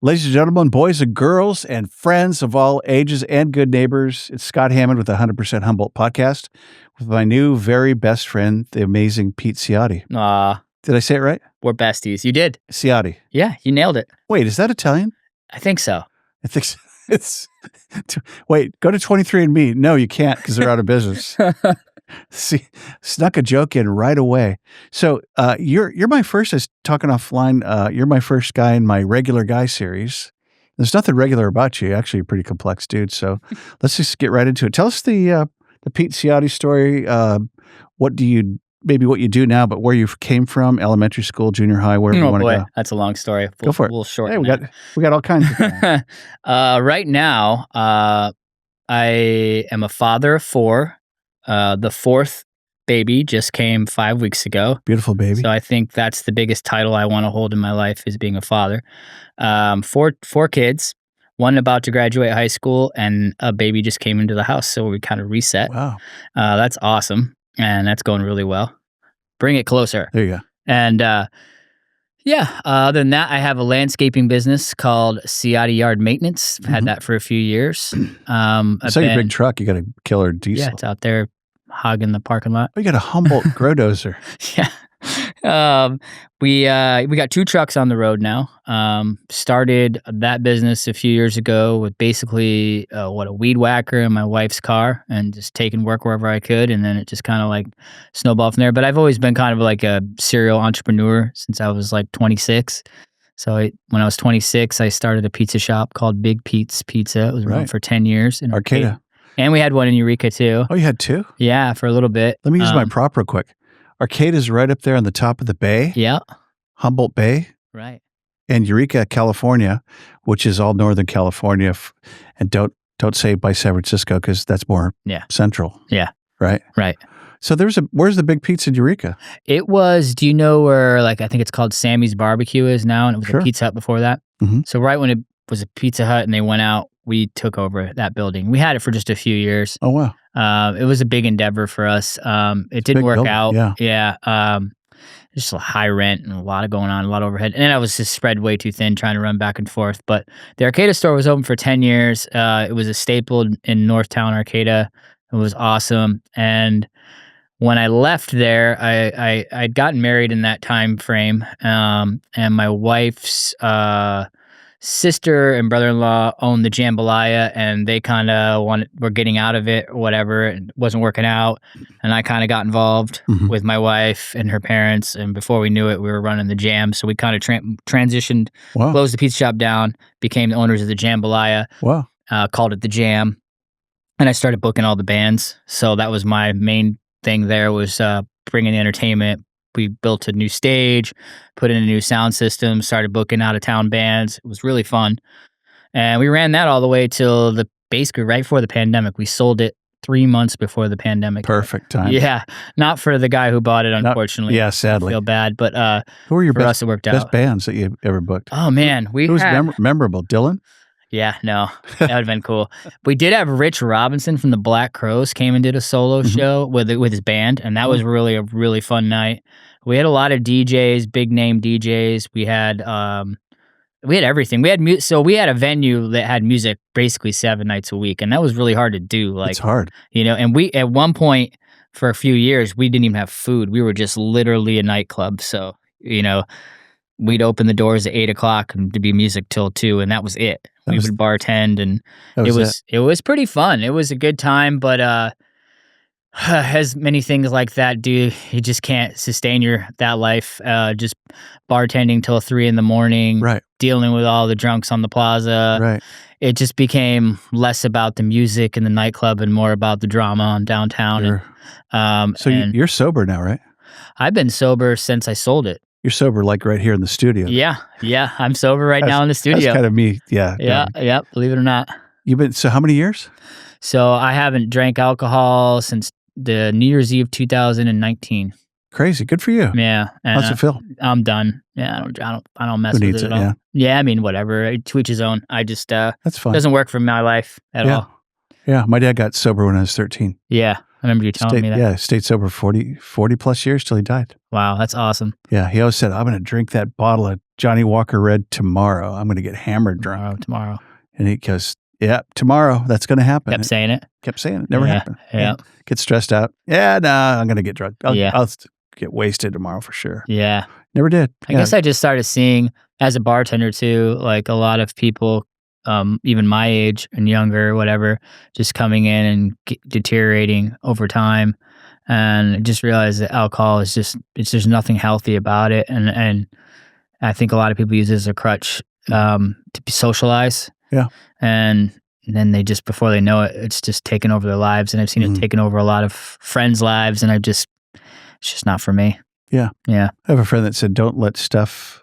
Ladies and gentlemen, boys and girls, and friends of all ages and good neighbors, it's Scott Hammond with the 100% Humboldt podcast with my new very best friend, the amazing Pete Ciotti. Did I say it right? We're besties. You did. Ciotti. Yeah, you nailed it. Wait, is that Italian? I think so. I think so. Wait, go to 23andMe. No, you can't because they're out of business. See, snuck a joke in right away. So you're my first, I was talking offline, you're my first guy in my regular guy series. There's nothing regular about you. You're actually a pretty complex dude. So let's just get right into it. Tell us the Pete Ciotti story. What you do now, but where you came from, elementary school, junior high, wherever you want to go. That's a long story. Go for it. We'll shorten we got all kinds of things. Right now, I am a father of four. The fourth baby just came 5 weeks ago. Beautiful baby. So I think that's the biggest title I want to hold in my life is being a father. Four kids, one about to graduate high school, and a baby just came into the house. So we kind of reset. Wow. That's awesome. And that's going really well. Bring it closer. There you go. And other than that, I have a landscaping business called Ciotti Yard Maintenance. I've had that for a few years. I saw your big truck. You got a killer diesel. Yeah, it's out there hogging the parking lot. Oh, you got a Humboldt grow dozer. Yeah. We got two trucks on the road now. Started that business a few years ago with basically a weed whacker in my wife's car and just taking work wherever I could, and then it just kind of like snowballed from there. But I've always been kind of like a serial entrepreneur since I was like 26. So when I was 26, I started a pizza shop called Big Pete's Pizza. It was around for 10 years in Arcata. And we had one in Eureka too. Oh, you had two? Yeah, for a little bit. Let me use my prop real quick. Arcata's right up there on the top of the bay. Yeah. Humboldt Bay. Right. And Eureka, California, which is all Northern California. And don't say by San Francisco because that's more central. Yeah. Right? Right. So where's the Big Pizza in Eureka? It was, do you know where, I think it's called Sammy's Barbecue is now, and it was a Pizza Hut before that. Mm-hmm. So right when it was a Pizza Hut and they went out, we took over that building. We had it for just a few years. Oh, wow. It was a big endeavor for us. It didn't work out. Yeah. Just a high rent and a lot of going on, a lot of overhead. And then I was just spread way too thin trying to run back and forth. But the Arcata store was open for 10 years. It was a staple in Northtown Arcata. It was awesome. And when I left there, I'd gotten married in that time frame. And my wife's sister and brother-in-law owned the jambalaya, and they kind of were getting out of it or whatever. It wasn't working out, and I kind of got involved with my wife and her parents, and before we knew it, we were running the jam. So we kind of transitioned, closed the pizza shop down, became the owners of the jambalaya, called it the Jam, and I started booking all the bands. So that was my main thing there was bringing the entertainment. We built a new stage, put in a new sound system, started booking out-of-town bands. It was really fun. And we ran that all the way till basically right before the pandemic. We sold it 3 months before the pandemic. Perfect time. Yeah. Not for the guy who bought it, unfortunately. Sadly. I feel bad. But who were your for us, it worked out. Best bands that you ever booked? Oh, man. Who was memorable? Dylan? Yeah, no, that would have been cool. We did have Rich Robinson from the Black Crowes came and did a solo show with his band, and that was really a really fun night. We had a lot of DJs, big name DJs. We had everything. We had so we had a venue that had music basically 7 nights a week, and that was really hard to do. It's hard, And we at one point for a few years we didn't even have food. We were just literally a nightclub. So we'd open the doors at 8:00 and to be music till 2, and that was it. We would bartend, and it was pretty fun. It was a good time, but as many things like that do, you just can't sustain that life. Just bartending till 3 a.m, right? Dealing with all the drunks on the plaza, right? It just became less about the music and the nightclub and more about the drama on downtown. Sure. So you're sober now, right? I've been sober since I sold it. You're sober, like right here in the studio. Yeah. I'm sober right now in the studio. That's kind of me. Yeah. Yeah. Believe it or not. So how many years? So I haven't drank alcohol since the New Year's Eve 2019. Crazy. Good for you. Yeah. How's it feel? I'm done. Yeah. I don't mess with it at all. Yeah. I mean, whatever. To each his own. I just that's fine. Doesn't work for my life at all. Yeah. My dad got sober when I was 13. Yeah. I remember you telling me that. Yeah, stayed sober 40 plus years till he died. Wow, that's awesome. Yeah, he always said, I'm going to drink that bottle of Johnny Walker read tomorrow. I'm going to get hammered drunk. Tomorrow. And he goes, yeah, tomorrow. That's going to happen. Kept saying it. Kept saying it. Never happened. Yeah. Get stressed out. Yeah, no, I'm going to get drunk. I'll get wasted tomorrow for sure. Yeah. Never did. I guess I just started seeing, as a bartender too, like a lot of people, even my age and younger, whatever, just coming in and deteriorating over time. And I just realized that alcohol is there's nothing healthy about it. And I think a lot of people use it as a crutch to socialize. Yeah. And then they just, before they know it, it's just taken over their lives. And I've seen it taken over a lot of friends' lives. And it's just not for me. Yeah. Yeah. I have a friend that said, don't let stuff,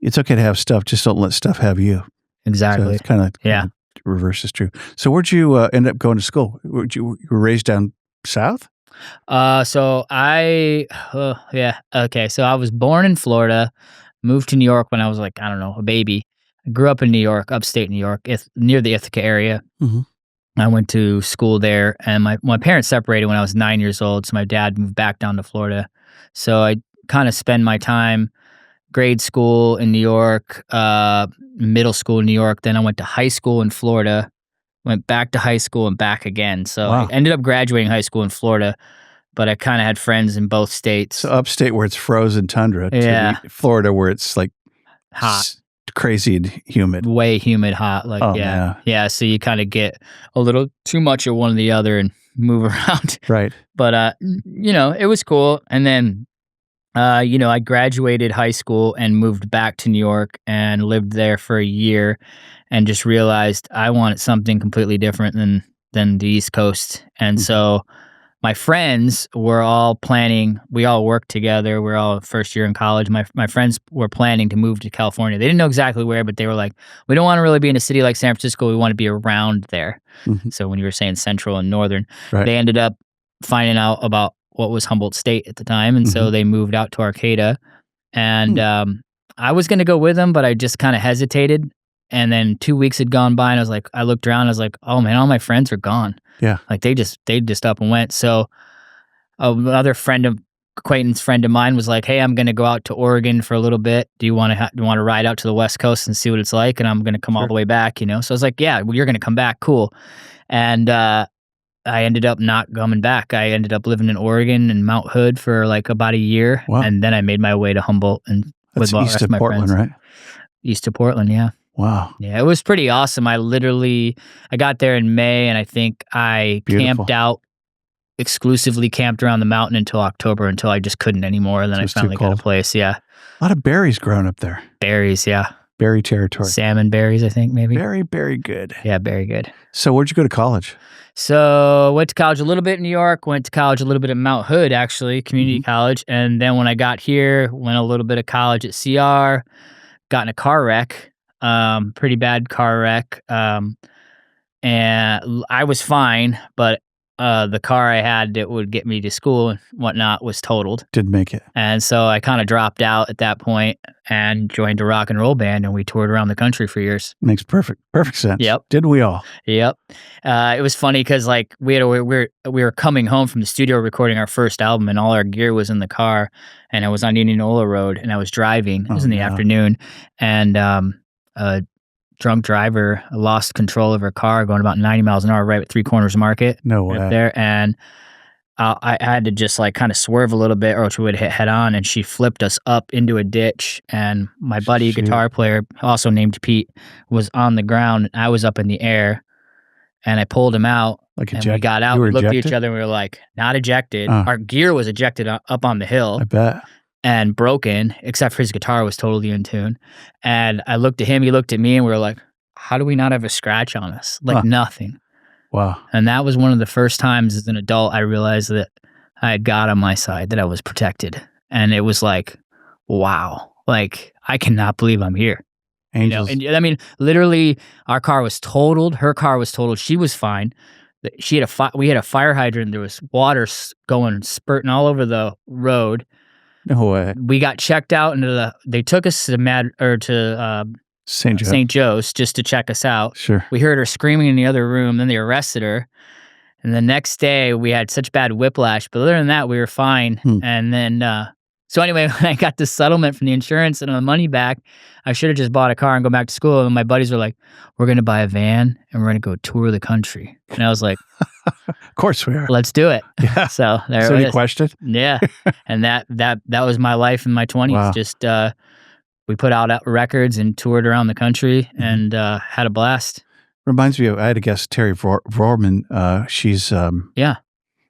it's okay to have stuff, just don't let stuff have you. Exactly. So it's kind of reverse is true. So where'd you end up going to school? You were raised down south? So I was born in Florida, moved to New York when I was like, I don't know, a baby. I grew up in New York, upstate New York, near the Ithaca area. Mm-hmm. I went to school there, and my parents separated when I was 9 years old, so my dad moved back down to Florida. So I kind of spend my time grade school in New York, middle school in New York. Then I went to high school in Florida, went back to high school and back again. So I ended up graduating high school in Florida, but I kind of had friends in both states. So upstate where it's frozen tundra to Florida where it's like hot, crazy and humid. Way humid, hot. Like, yeah. So you kind of get a little too much of one or the other and move around. Right. But, it was cool. And then, I graduated high school and moved back to New York and lived there for a year and just realized I wanted something completely different than the East Coast. And so my friends were all planning, we all worked together. We're all first year in college. My friends were planning to move to California. They didn't know exactly where, but they were like, we don't want to really be in a city like San Francisco. We want to be around there. Mm-hmm. So when you were saying central and northern, they ended up finding out about what was Humboldt State at the time. And so they moved out to Arcata. And I was going to go with them, but I just kind of hesitated. And then 2 weeks had gone by, and I looked around, I was like, oh man, all my friends are gone. Yeah. Like they just up and went. So another acquaintance friend of mine was like, hey, I'm going to go out to Oregon for a little bit. Do you want to ride out to the West Coast and see what it's like? And I'm going to come all the way back, So I was like, yeah, well, you're going to come back. Cool. And, I ended up not coming back. I ended up living in Oregon and Mount Hood for like about a year. Wow. And then I made my way to Humboldt and with the rest of my Portland, friends. Right? East of Portland, yeah. Wow. Yeah, it was pretty awesome. I got there in May, and I think I camped out, exclusively camped around the mountain until October, until I just couldn't anymore. And then I finally got a place, yeah. A lot of berries growing up there. Berries, yeah. Berry territory. Salmon berries, I think, maybe. Very, very good. Yeah, very good. So where'd you go to college? So went to college a little bit in New York, went to college a little bit at Mount Hood, actually, community college. And then when I got here, went a little bit of college at CR, got in a car wreck, pretty bad car wreck. And I was fine, but the car I had that would get me to school and whatnot was totaled. Didn't make it. And so I kind of dropped out at that point and joined a rock and roll band, and we toured around the country for years. Makes perfect sense. Yep. Didn't we all? Yep. It was funny because like we were coming home from the studio recording our first album, and all our gear was in the car, and I was on Indianola Road, and I was driving. It was in the afternoon, and a drunk driver lost control of her car going about 90 miles an hour right at Three Corners Market. No way. Right there, and I had to just like kind of swerve a little bit or she would hit head on, and she flipped us up into a ditch, and my buddy, guitar player, also named Pete, was on the ground. I was up in the air, and I pulled him out. Like and we got out, we looked at each other, and we were like, not ejected. Our gear was ejected up on the hill. I bet. And broken, except for his guitar was totally in tune. And I looked at him, he looked at me, and we were like, how do we not have a scratch on us? Like nothing. Wow. And that was one of the first times as an adult I realized that I had God on my side, that I was protected. And it was like, wow, like I cannot believe I'm here. Angels. And I mean, literally, our car was totaled. Her car was totaled. She was fine. We had a fire hydrant. There was water spurting all over the road. No way. We got checked out they took us to St. Joe's just to check us out. Sure. We heard her screaming in the other room. Then they arrested her. And the next day we had such bad whiplash, but other than that, we were fine. And then So anyway, when I got the settlement from the insurance and the money back, I should have just bought a car and go back to school. And my buddies were like, "We're gonna buy a van and we're gonna go tour the country." And I was like, Of course we are. "Let's do it." Yeah. So there So it any is. question? Yeah, and that was my life in my 20s. Wow. Just we put out records and toured around the country and had a blast. Reminds me of, I had a guest, Terry Vorman. She's Yeah,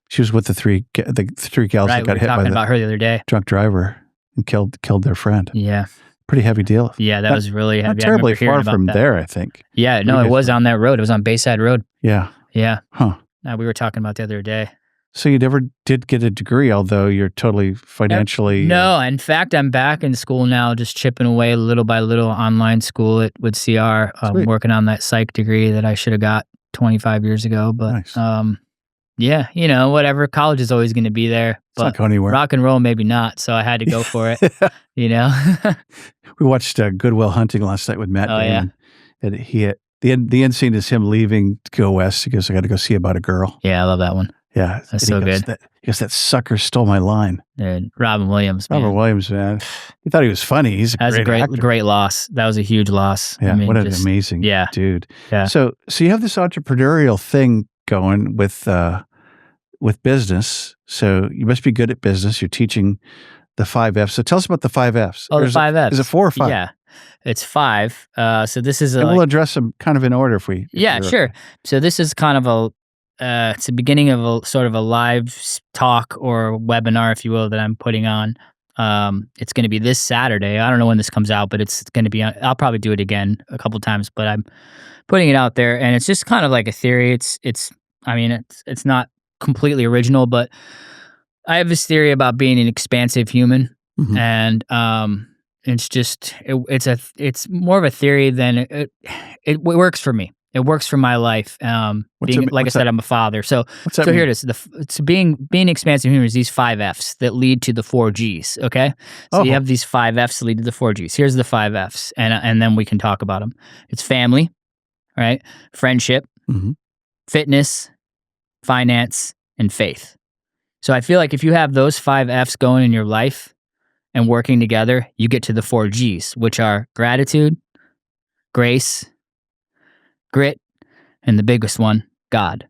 she was with the three gals right. that We got were hit by talking the about her the other day. drunk driver and killed their friend. Yeah, Pretty heavy deal. yeah, that was really heavy. Not I remember terribly hearing far about from that. there, I think. Yeah, no, Pretty it good was far. on that road. It was on Bayside Road. Yeah. Yeah, Huh. we were talking about the other day. So you never did get a degree, although you're totally financially. No, in fact, I'm back in school now, just chipping away little by little, online school with CR, Sweet. working on that psych degree that I should have got 25 years ago. But Nice. yeah, whatever. College is always going to be there, It's not but going anywhere. rock and roll maybe not. So I had to go for it. We watched Good Will Hunting last night with Matt Oh, yeah. Damon, and the end scene is him leaving to go west. He goes, "I got to go see about a girl." Yeah, I love that one. Yeah, That's and he so goes, good. He goes, "That sucker stole my line." Dude, Robin Williams, man. Robert Williams, man, he thought he was funny. He's That was a great actor. great loss. That was a huge loss. Yeah, I mean, what an just- amazing yeah. dude. Yeah. So you have this entrepreneurial thing going with business. So you must be good at business. You're teaching the 5 Fs. So tell us about the 5 Fs. Oh, Or the is 5 Fs. Is it 4 or 5? Yeah, it's 5. So this is And we'll address them kind of in order if yeah, you're sure. okay. So this is kind of it's the beginning of a sort of a live talk or webinar, if you will, that I'm putting on. It's going to be this Saturday. I don't know when this comes out, but it's going to be on. I'll probably do it again a couple times, but I'm putting it out there, and it's just kind of like a theory. It's not completely original, but I have this theory about being an expansive human, Mhm. and it's more of a theory than it works for me. It works for my life. What's it- Like I what's said, that- I'm a father, so What's that so here mean? it is. It's being expansive human is these 5 Fs that lead to the 4 Gs. Okay, so you Oh. have these 5 Fs that lead to the 4 Gs. Here's the 5 Fs, and then we can talk about them. It's family, right? Friendship, Mhm. fitness, finance, and faith. So I feel like if you have those 5 Fs going in your life and working together, you get to the 4 Gs, which are gratitude, grace, grit, and the biggest one, God.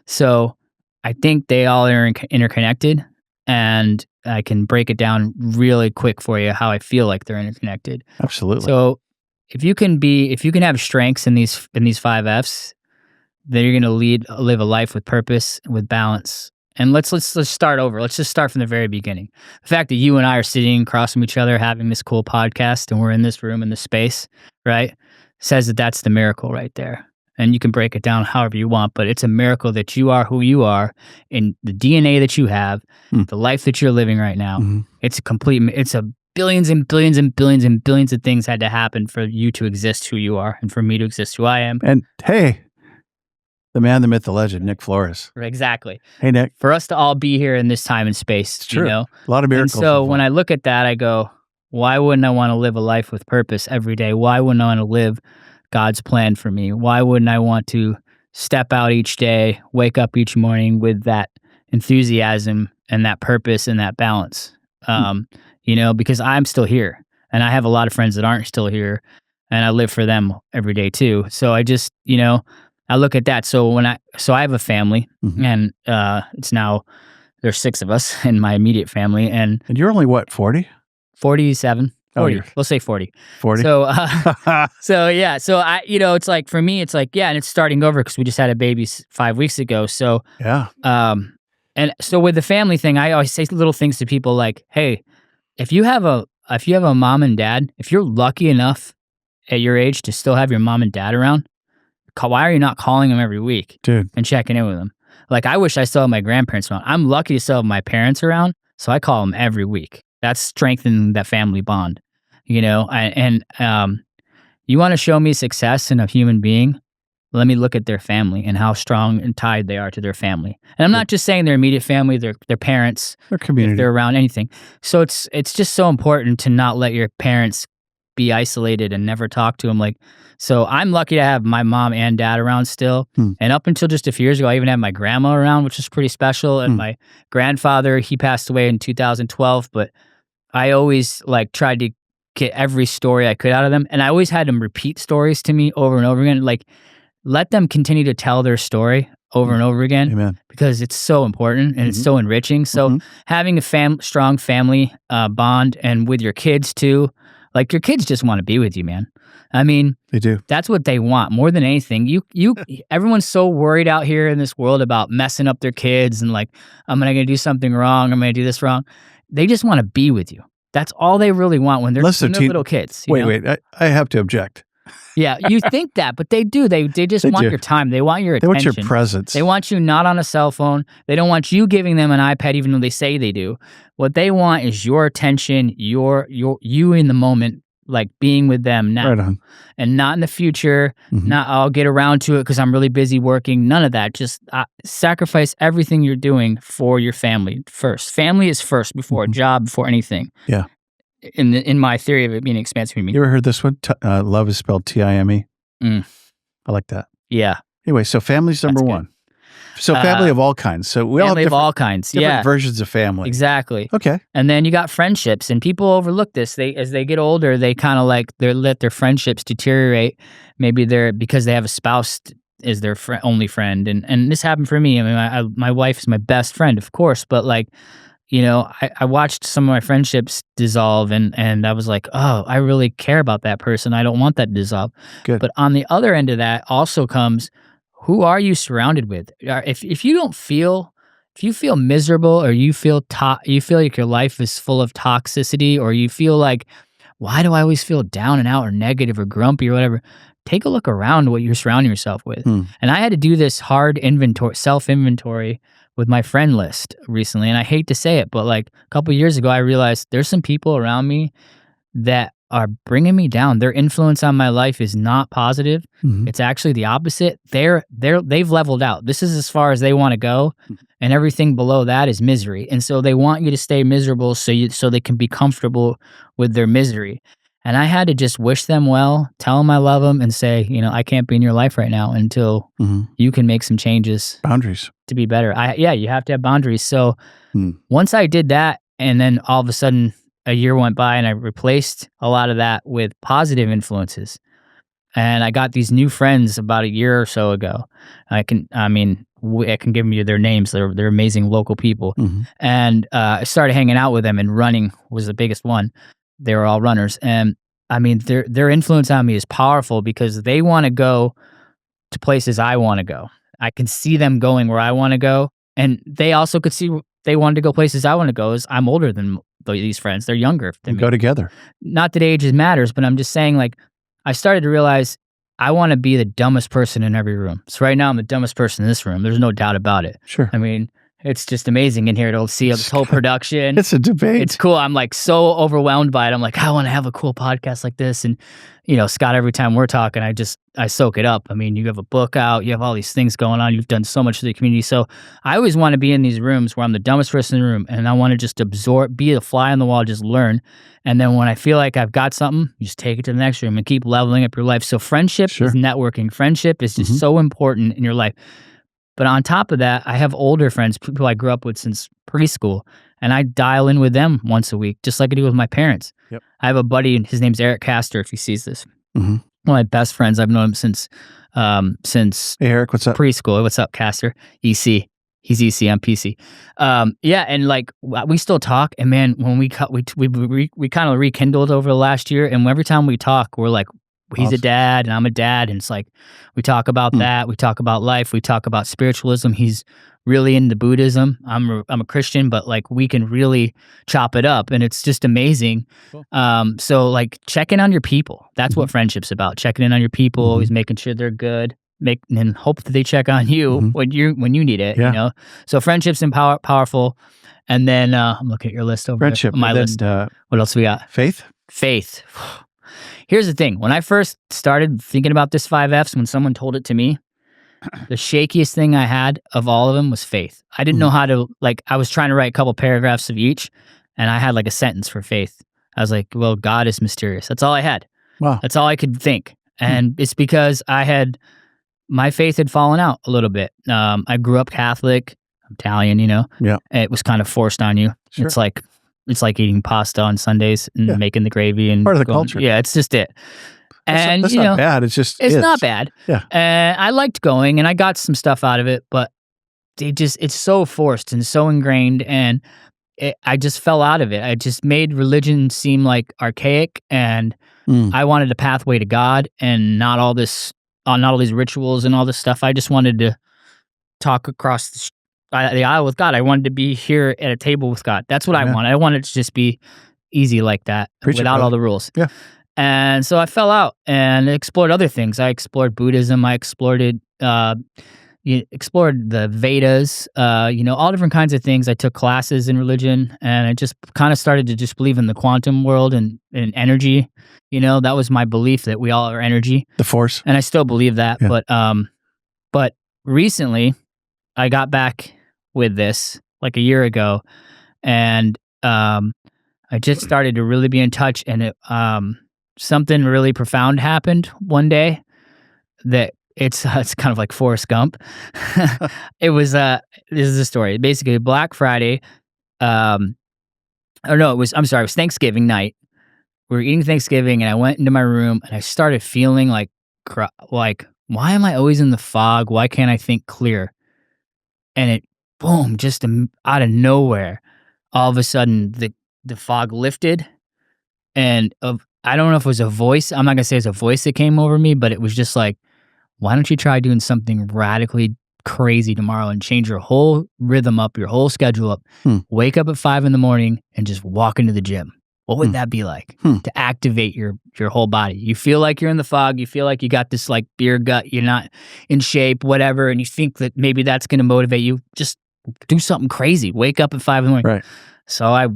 So I think they all are interconnected, and I can break it down really quick for you how I feel like they're interconnected. Absolutely. So if you can have strengths in these 5 Fs, then you're going to live a life with purpose, with balance. And let's start over. Let's just start from the very beginning. The fact that you and I are sitting across from each other, having this cool podcast, and we're in this room in this space, right, says that that's the miracle right there. And you can break it down however you want, but it's a miracle that you are who you are, and the DNA that you have, the life that you're living right now. Mhm. It's a billions and billions and billions and billions of things had to happen for you to exist who you are, and for me to exist who I am. And hey, the man, the myth, the legend, Nick Flores. Exactly. Hey, Nick. For us to all be here in this time and space, It's true. you know? A lot of And miracles. so when I look at that, I go, why wouldn't I want to live a life with purpose every day? Why wouldn't I want to live God's plan for me? Why wouldn't I want to step out each day, wake up each morning with that enthusiasm and that purpose and that balance? Because I'm still here, and I have a lot of friends that aren't still here, and I live for them every day too. So I just, I look at that. So I have a family, Mhm. and it's now there's 6 of us in my immediate family, and And you're only what, 40? 47, Oh, 40. you're- Let's say 40. 40? So, yeah. So I, it's like for me, it's like yeah, and it's starting over because we just had a baby 5 weeks ago. So, yeah. and so with the family thing, I always say little things to people like, hey, if you have a mom and dad, if you're lucky enough at your age to still have your mom and dad around, why are you not calling them every week Dude. and checking in with them? Like, I wish I still have my grandparents around. I'm lucky to still have my parents around, so I call them every week. That's strengthening that family bond, you want to show me success in a human being? Let me look at their family and how strong and tied they are to their family. And I'm not just saying their immediate family, their parents, Their if community. they're around anything. So it's just so important to not let your parents be isolated and never talk to them. Like, so I'm lucky to have my mom and dad around still. And up until just a few years ago, I even had my grandma around, which is pretty special. And my grandfather, he passed away in 2012, but I always like tried to get every story I could out of them, and I always had them repeat stories to me over and over again. Like, let them continue to tell their story over and over again Amen. because it's so important and it's Mhm. so enriching. So Mhm. having a strong family bond, and with your kids too, like your kids just want to be with you, man. I mean, They do. that's what they want more than anything. Everyone's so worried out here in this world about messing up their kids and like, I'm gonna do something wrong. I'm gonna do this wrong. They just want to be with you. That's all they really want when they're, Unless they're little kids. You know? Wait. I have to object. Yeah, you think that, but they do. They just They want do. your time. They want your They want attention. your presence. They want you not on a cell phone. They don't want you giving them an iPad, even though they say they do. What they want is your attention, you in the moment, like being with them now, Right on. and not in the future. Mhm. Not I'll get around to it because I'm really busy working. None of that. Just sacrifice everything you're doing for your family first. Family is first before a Mhm. job, before anything. Yeah. In my theory of it being expansive, You ever heard this one? Love is spelled Time. Mm. I like that. Yeah. Anyway, so family's number That's good. one. So family of all kinds. So we all have Family of different, all kinds. different Yeah. versions of family. Exactly. Okay. And then you got friendships, and people overlook this. As they get older, they kind of like they let their friendships deteriorate. Maybe they're because they have a spouse is their only friend, and this happened for me. I mean, my wife is my best friend, of course, but like, you know, I watched some of my friendships dissolve, and I was like, oh, I really care about that person. I don't want that to dissolve. Good. But on the other end of that also comes, who are you surrounded with? If you don't feel, if you feel miserable, or you feel you feel like your life is full of toxicity, or you feel like, why do I always feel down and out or negative or grumpy or whatever? Take a look around what you're surrounding yourself with. And I had to do this hard self inventory with my friend list recently. And I hate to say it, but like a couple years ago, I realized there's some people around me that are bringing me down. Their influence on my life is not positive. Mhm. It's actually the opposite. They've leveled out. This is as far as they want to go, and everything below that is misery. And so they want you to stay miserable so they can be comfortable with their misery. And I had to just wish them well, tell them I love them, and say, you know, I can't be in your life right now until Mhm. you can make some changes Boundaries. to be better. You have to have boundaries. So Hmm. once I did that, and then all of a sudden a year went by, and I replaced a lot of that with positive influences. And I got these new friends about a year or so ago. I can give you their names. They're amazing local people. Mhm. And I started hanging out with them, and running was the biggest one. They were all runners. And I mean, their influence on me is powerful because they want to go to places I want to go. I can see them going where I want to go. And they also could see they wanted to go places I want to go. As I'm older than these friends. They're younger than We me. go together. Not that age matters, but I'm just saying, like, I started to realize I want to be the dumbest person in every room. So right now I'm the dumbest person in this room. There's no doubt about it. Sure. I mean, it's just amazing in here to see this whole production. It's a debate. It's cool. I'm like so overwhelmed by it. I'm like, I want to have a cool podcast like this. And, you know, Scott, every time we're talking, I soak it up. I mean, you have a book out, you have all these things going on. You've done so much for the community. So I always want to be in these rooms where I'm the dumbest person in the room, and I want to just absorb, be a fly on the wall, just learn. And then when I feel like I've got something, you just take it to the next room and keep leveling up your life. So friendship is networking. Friendship is just so important in your life. But on top of that, I have older friends, people I grew up with since preschool, and I dial in with them once a week, just like I do with my parents. Yep. I have a buddy, and his name's Eric Castor, if he sees this. Mhm. One of my best friends. I've known him since Hey, Eric, what's up? preschool. What's up, Castor? EC. He's EC. I'm PC. Yeah, and like we still talk. And man, when we kind of rekindled over the last year. And every time we talk, we're like, he's a dad and I'm a dad, and it's like we talk about that. We talk about life. We talk about spiritualism. He's really into Buddhism. I'm a Christian, but like we can really chop it up, and it's just amazing. Cool. So like checking on your people. That's what friendship's about. Checking in on your people, always making sure they're good. And hope that they check on you when you need it. Yeah. You know. So friendship's powerful. And then I'm looking at your list over Friendship. there. My and list. then, What else we got? faith. Faith. Here's the thing. When I first started thinking about this 5Fs, when someone told it to me, the shakiest thing I had of all of them was faith. I didn't know how to, like, I was trying to write a couple paragraphs of each, and I had like a sentence for faith. I was like, well, God is mysterious. That's all I had. Wow. That's all I could think. And it's because my faith had fallen out a little bit. I grew up Catholic, Italian, you know. Yeah. It was kind of forced on you. Sure. It's like It's like eating pasta on Sundays and Yeah. making the gravy and Part of the going, culture. yeah, it's just it. And That's you not know, bad. It's just it's not bad. Yeah. And I liked going, and I got some stuff out of it, but it's so forced and so ingrained, and I just fell out of it. I just made religion seem like archaic, and Mm. I wanted a pathway to God, and not all these rituals and all this stuff. I just wanted to talk across the aisle with God. I wanted to be here at a table with God. That's what I Amen. wanted. I wanted it to just be easy like that, Preach it, without all brother. the rules. Yeah. And so I fell out and explored other things. I explored Buddhism. I explored it. Explored the Vedas. All different kinds of things. I took classes in religion, and I just kind of started to just believe in the quantum world and energy. That was my belief that we all are energy, The Force. and I still believe that. Yeah. But recently, I got back with this like a year ago, and I just started to really be in touch, and something really profound happened one day that it's kind of like Forrest Gump. It was this is the story. Basically, Black Friday, or no, it was Thanksgiving night. We were eating Thanksgiving, and I went into my room, and I started feeling like why am I always in the fog? Why can't I think clear? And it, boom, just out of nowhere, all of a sudden the fog lifted, and I don't know if it was a voice. I'm not gonna say it's a voice that came over me, but it was just like, why don't you try doing something radically crazy tomorrow and change your whole rhythm up, your whole schedule up? Wake up at 5 in the morning and just walk into the gym. What would that be like to activate your whole body? You feel like you're in the fog. You feel like you got this like beer gut. You're not in shape, whatever, and you think that maybe that's going to motivate you. Just do something crazy. Wake up at 5 in the morning. Right. So I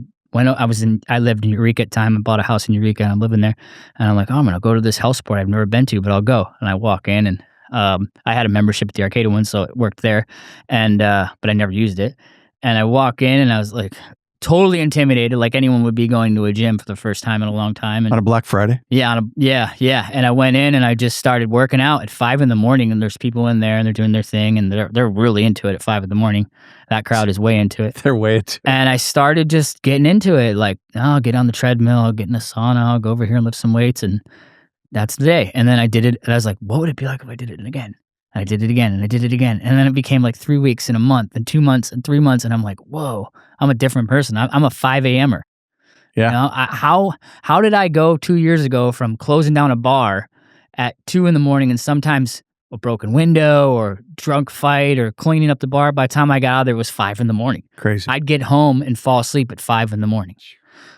lived in Eureka at the time. I bought a house in Eureka, and I'm living there. And I'm like, oh, I'm going to go to this health sport I've never been to, but I'll go. And I walk in, and I had a membership at the Arcata one, so it worked there. And but I never used it. And I walk in, and I was like totally intimidated, like anyone would be going to a gym for the first time in a long time. And On a Black Friday? yeah, yeah. And I went in, and I just started working out at 5 in the morning, and there's people in there, and they're doing their thing, and they're really into it at 5 in the morning. That crowd is way into it. They're way into it. And I started just getting into it, like, oh, I'll get on the treadmill, I'll get in a sauna, I'll go over here and lift some weights, and that's the day. And then I did it, and I was like, what would it be like if I did it again? And I did it again, and I did it again. And then it became like 3 weeks and a month and 2 months and 3 months, and I'm like, whoa, I'm a different person. I'm a 5 a.m.er. Yeah. How did I go 2 years ago from closing down a bar at 2 in the morning and sometimes a broken window or drunk fight or cleaning up the bar? By the time I got out there, it was 5 in the morning. Crazy. I'd get home and fall asleep at 5 in the morning,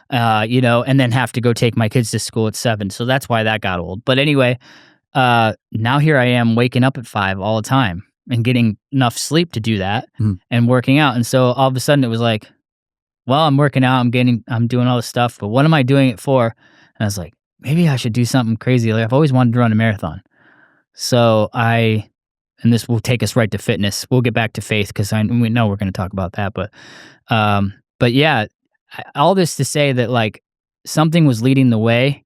and then have to go take my kids to school at 7. So that's why that got old. But anyway, now here I am waking up at 5 all the time and getting enough sleep to do that and working out. And so all of a sudden it was like, well, I'm working out, I'm doing all this stuff, but what am I doing it for? And I was like, maybe I should do something crazy. Like I've always wanted to run a marathon. So and this will take us right to fitness. We'll get back to faith because we know we're going to talk about that. But yeah, all this to say that like something was leading the way,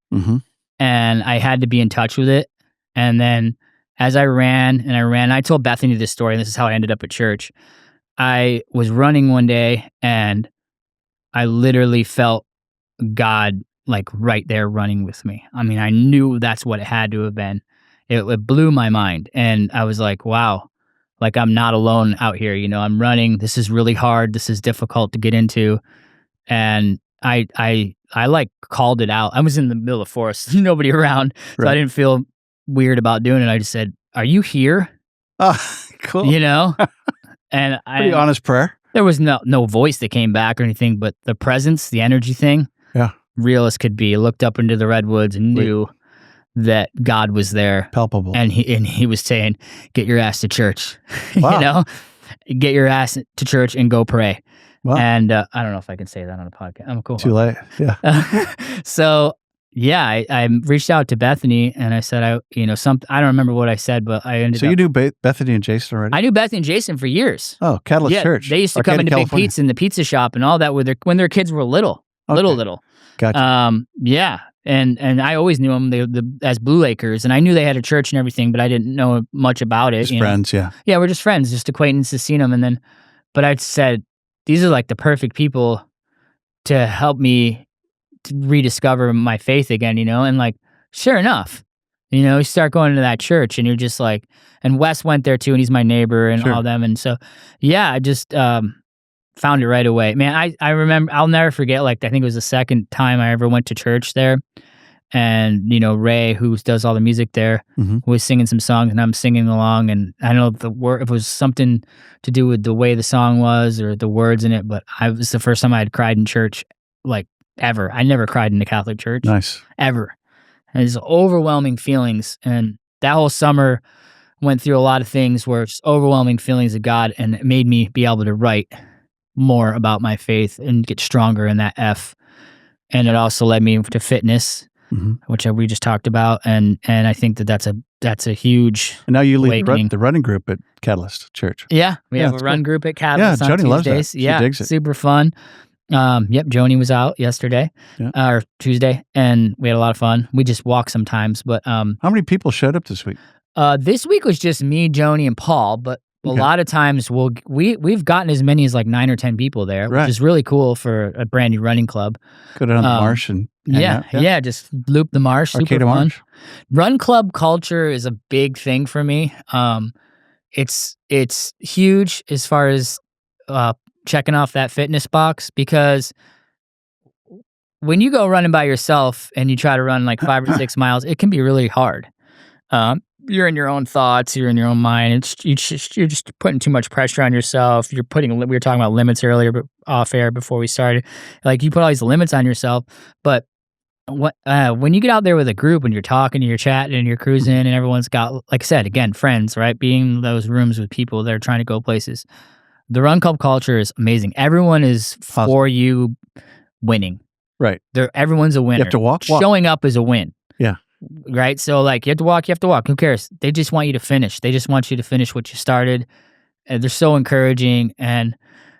and I had to be in touch with it. And then as I ran, I told Bethany this story, and this is how I ended up at church. I was running one day, and I literally felt God like right there running with me. I mean, I knew that's what it had to have been. It blew my mind. And I was like, wow, like I'm not alone out here. I'm running. This is really hard. This is difficult to get into. And I like called it out. I was in the middle of the forest, nobody around. So I didn't feel weird about doing it. I just said, are you here? Oh, cool. And Pretty honest prayer. There was no voice that came back or anything, but the presence, the energy thing, real as could be. I looked up into the redwoods and knew that God was there. Palpable. And he was saying, get your ass to church. Wow. Get your ass to church and go pray. Wow. And I don't know if I can say that on a podcast. I'm cool. Too late. Yeah. So yeah, I reached out to Bethany and I said, I don't remember what I said, but I ended up. So you knew Bethany and Jason already? I knew Bethany and Jason for years. Oh, Catalyst Church. They used to come into Big Pizza in the pizza shop and all that when their kids were little. Little. Gotcha. Yeah. And I always knew them as Blue Lakers, and I knew they had a church and everything, but I didn't know much about it. Just friends, yeah. Yeah, we're just friends, just acquaintances, seen them. But I said, these are like the perfect people to help me to rediscover my faith again, and like, sure enough, you start going to that church and you're just like, and Wes went there too, and he's my neighbor and all Sure. them. And so, yeah, I just, found it right away. Man, I remember, I'll never forget, like, I think it was the second time I ever went to church there. And, Ray, who does all the music there, Mhm. was singing some songs and I'm singing along. And I don't know if the word, if it was something to do with the way the song was or the words in it, but it was the first time I had cried in church, like, ever. I never cried in the Catholic church. Nice. Ever. And it's overwhelming feelings. And that whole summer went through a lot of things where it's overwhelming feelings of God, and it made me be able to write more about my faith and get stronger in that F. And it also led me to fitness, Mhm. which we just talked about, and I think that's a huge And now you lead awakening. the running group at Catalyst Church. Yeah, we Yeah, have a it's run cool. group at Catalyst on Joni loves that. Tuesdays. She Yeah, digs it. super fun. Yep, Joni was out yesterday, Yeah. or Tuesday, and we had a lot of fun. We just walk sometimes, but How many people showed up this week? this week was just me, Joni, and Paul. But a Okay. lot of times we've gotten as many as like 9 or 10 people there, Right. which is really cool for a brand new running club. Go down the marsh and hang Yeah, out. yeah, just loop the marsh. Super Arcata fun. Marsh. Run club culture is a big thing for me. It's huge as far as checking off that fitness box, because when you go running by yourself and you try to run like 5 or 6 miles, it can be really hard. You're in your own thoughts, you're in your own mind. You're just putting too much pressure on yourself. We were talking about limits earlier, but off air before we started. Like, you put all these limits on yourself, but when you get out there with a group and you're talking and you're chatting and you're cruising and everyone's got, like I said, again, friends, right? Being in those rooms with people that are trying to go places. The run club culture is amazing. Everyone is for you winning. Right. Everyone's a winner. You have to walk. Showing up is a win. Yeah. Right? So, like, you have to walk. Who cares? They just want you to finish. They just want you to finish what you started. And they're so encouraging. And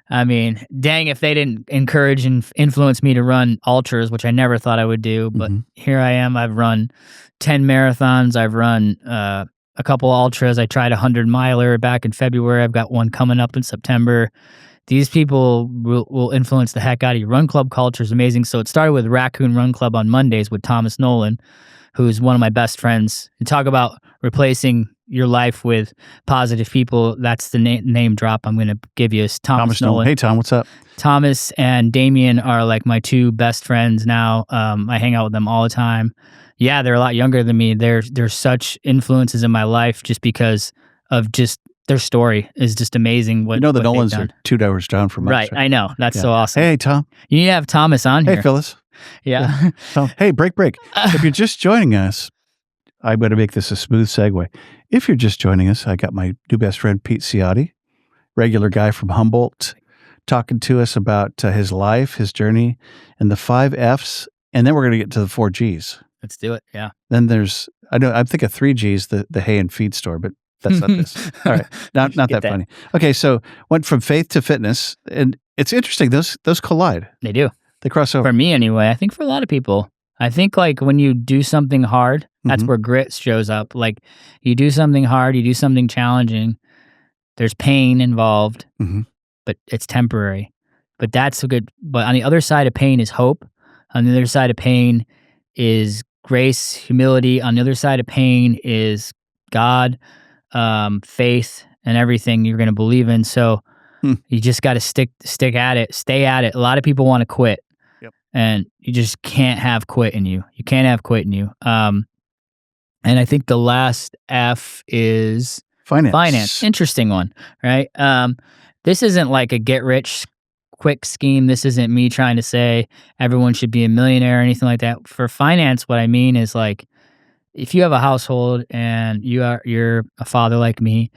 I mean, dang, if they didn't encourage and influence me to run ultras, which I never thought I would do, but here I am. I've run 10 marathons. I've run a couple ultras. I tried a 100-miler back in February. I've got one coming up in September. These people will influence the heck out of you. Run club culture is amazing. So it started with Raccoon Run Club on Mondays with Thomas Nolan, who's one of my best friends. You talk about replacing your life with positive people. That's the name drop I'm going to give you, is Thomas Nolan. Hey, Tom, what's up? Thomas and Damien are like my two best friends now. I hang out with them all the time. Yeah, they're a lot younger than me. They're such influences in my life just because of just their story is just amazing. The Nolans are 2 hours down from us. Right, I know. That's so awesome. Hey, Tom. You need to have Thomas on here. Hey, Phyllis. Yeah. Tom. Hey, break. If you're just joining us, I'm going to make this a smooth segue. If you're just joining us, I got my new best friend, Pete Ciotti, regular guy from Humboldt, talking to us about his life, his journey, and the 5 Fs. And then we're going to get to the 4 Gs. Let's do it. Yeah. Then there's, I'm thinking 3 Gs, the hay and feed store, but that's not this. All right. Not that funny. Okay. So went from faith to fitness, and it's interesting. Those collide. They do. They cross over. For me anyway. I think for a lot of people. I think like when you do something hard, that's where grit shows up. Like, you do something hard, you do something challenging, there's pain involved, but it's temporary. But that's good. But on the other side of pain is hope. On the other side of pain is grace, humility. On the other side of pain is God, faith, and everything you're going to believe in. So you just got to stick at it, stay at it. A lot of people want to quit. And you just can't have quit in you. You can't have quit in you. And I think the last F is finance. Interesting one, right? This isn't like a get rich quick scheme. This isn't me trying to say everyone should be a millionaire or anything like that. For finance, what I mean is, like, if you have a household and you're a father like me,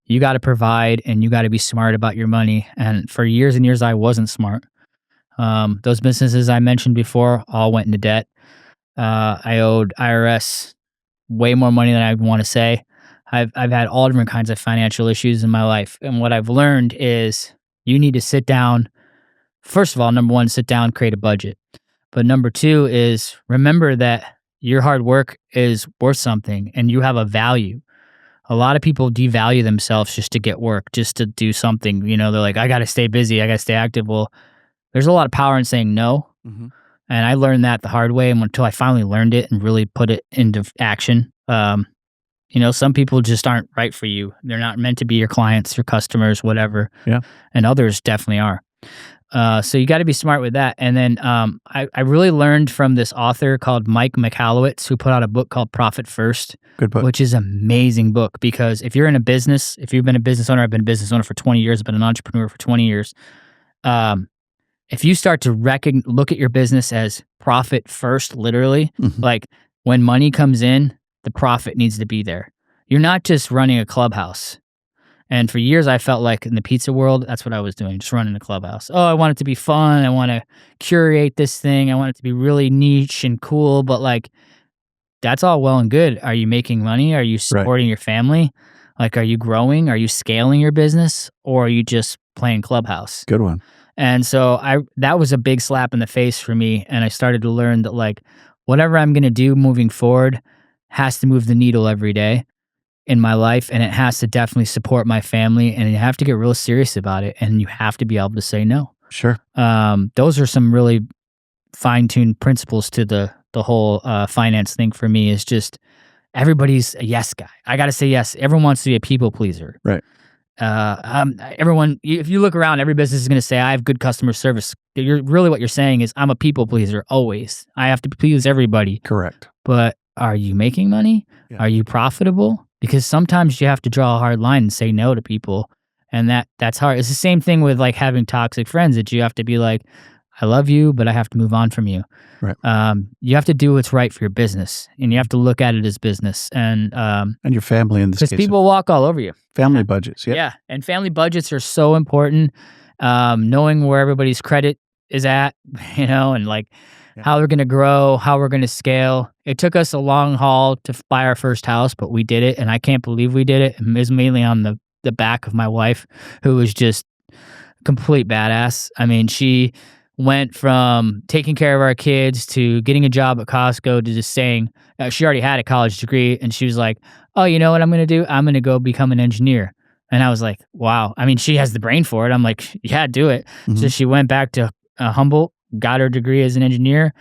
you got to provide and you got to be smart about your money. And for years and years, I wasn't smart. Those businesses I mentioned before all went into debt. I owed IRS way more money than I want to say. I've had all different kinds of financial issues in my life. And what I've learned is you need to sit down. First of all, number one, sit down, create a budget. But number two is remember that your hard work is worth something and you have a value. A lot of people devalue themselves just to get work, just to do something. They're like, I got to stay busy. I got to stay active. Well, There's a lot of power in saying no. Mm-hmm. And I learned that the hard way until I finally learned it and really put it into action. Some people just aren't right for you. They're not meant to be your clients, your customers, whatever. Yeah. And others definitely are. So you got to be smart with that. And then I really learned from this author called Mike Michalowicz, who put out a book called Profit First. Good book. Which is an amazing book, because if you're in a business, if you've been a business owner, I've been a business owner for 20 years, I've been an entrepreneur for 20 years. If you start to look at your business as profit first, literally, Mm-hmm. like when money comes in, the profit needs to be there. You're not just running a clubhouse. And for years, I felt like in the pizza world, that's what I was doing, just running a clubhouse. Oh, I want it to be fun. I want to curate this thing. I want it to be really niche and cool. But like, that's all well and good. Are you making money? Are you supporting your family? Like, are you growing? Are you scaling your business? Or are you just playing clubhouse? Good one. And so that was a big slap in the face for me. And I started to learn that like whatever I'm going to do moving forward has to move the needle every day in my life. And it has to definitely support my family. And you have to get real serious about it. And you have to be able to say no. Sure. Those are some really fine-tuned principles to the whole finance thing for me. Is just everybody's a yes guy. I got to say yes. Everyone wants to be a people pleaser. Right. Everyone, if you look around, every business is going to say, I have good customer service. What you're saying is I'm a people pleaser always. I have to please everybody. Correct. But are you making money? Yeah. Are you profitable? Because sometimes you have to draw a hard line and say no to people. And that's hard. It's the same thing with like having toxic friends, that you have to be like, I love you, but I have to move on from you. Right. You have to do what's right for your business, and you have to look at it as business. And your family in this case. Because people walk all over you. Family budgets. Yep. Yeah. And family budgets are so important. Knowing where everybody's credit is at, and like how we're going to grow, how we're going to scale. It took us a long haul to buy our first house, but we did it. And I can't believe we did it. It was mainly on the back of my wife, who was just complete badass. I mean, she went from taking care of our kids to getting a job at Costco to just saying, she already had a college degree, and she was like, oh, you know what I'm going to do? I'm going to go become an engineer. And I was like, wow. I mean, she has the brain for it. I'm like, yeah, do it. Mm-hmm. So she went back to Humboldt, got her degree as an engineer,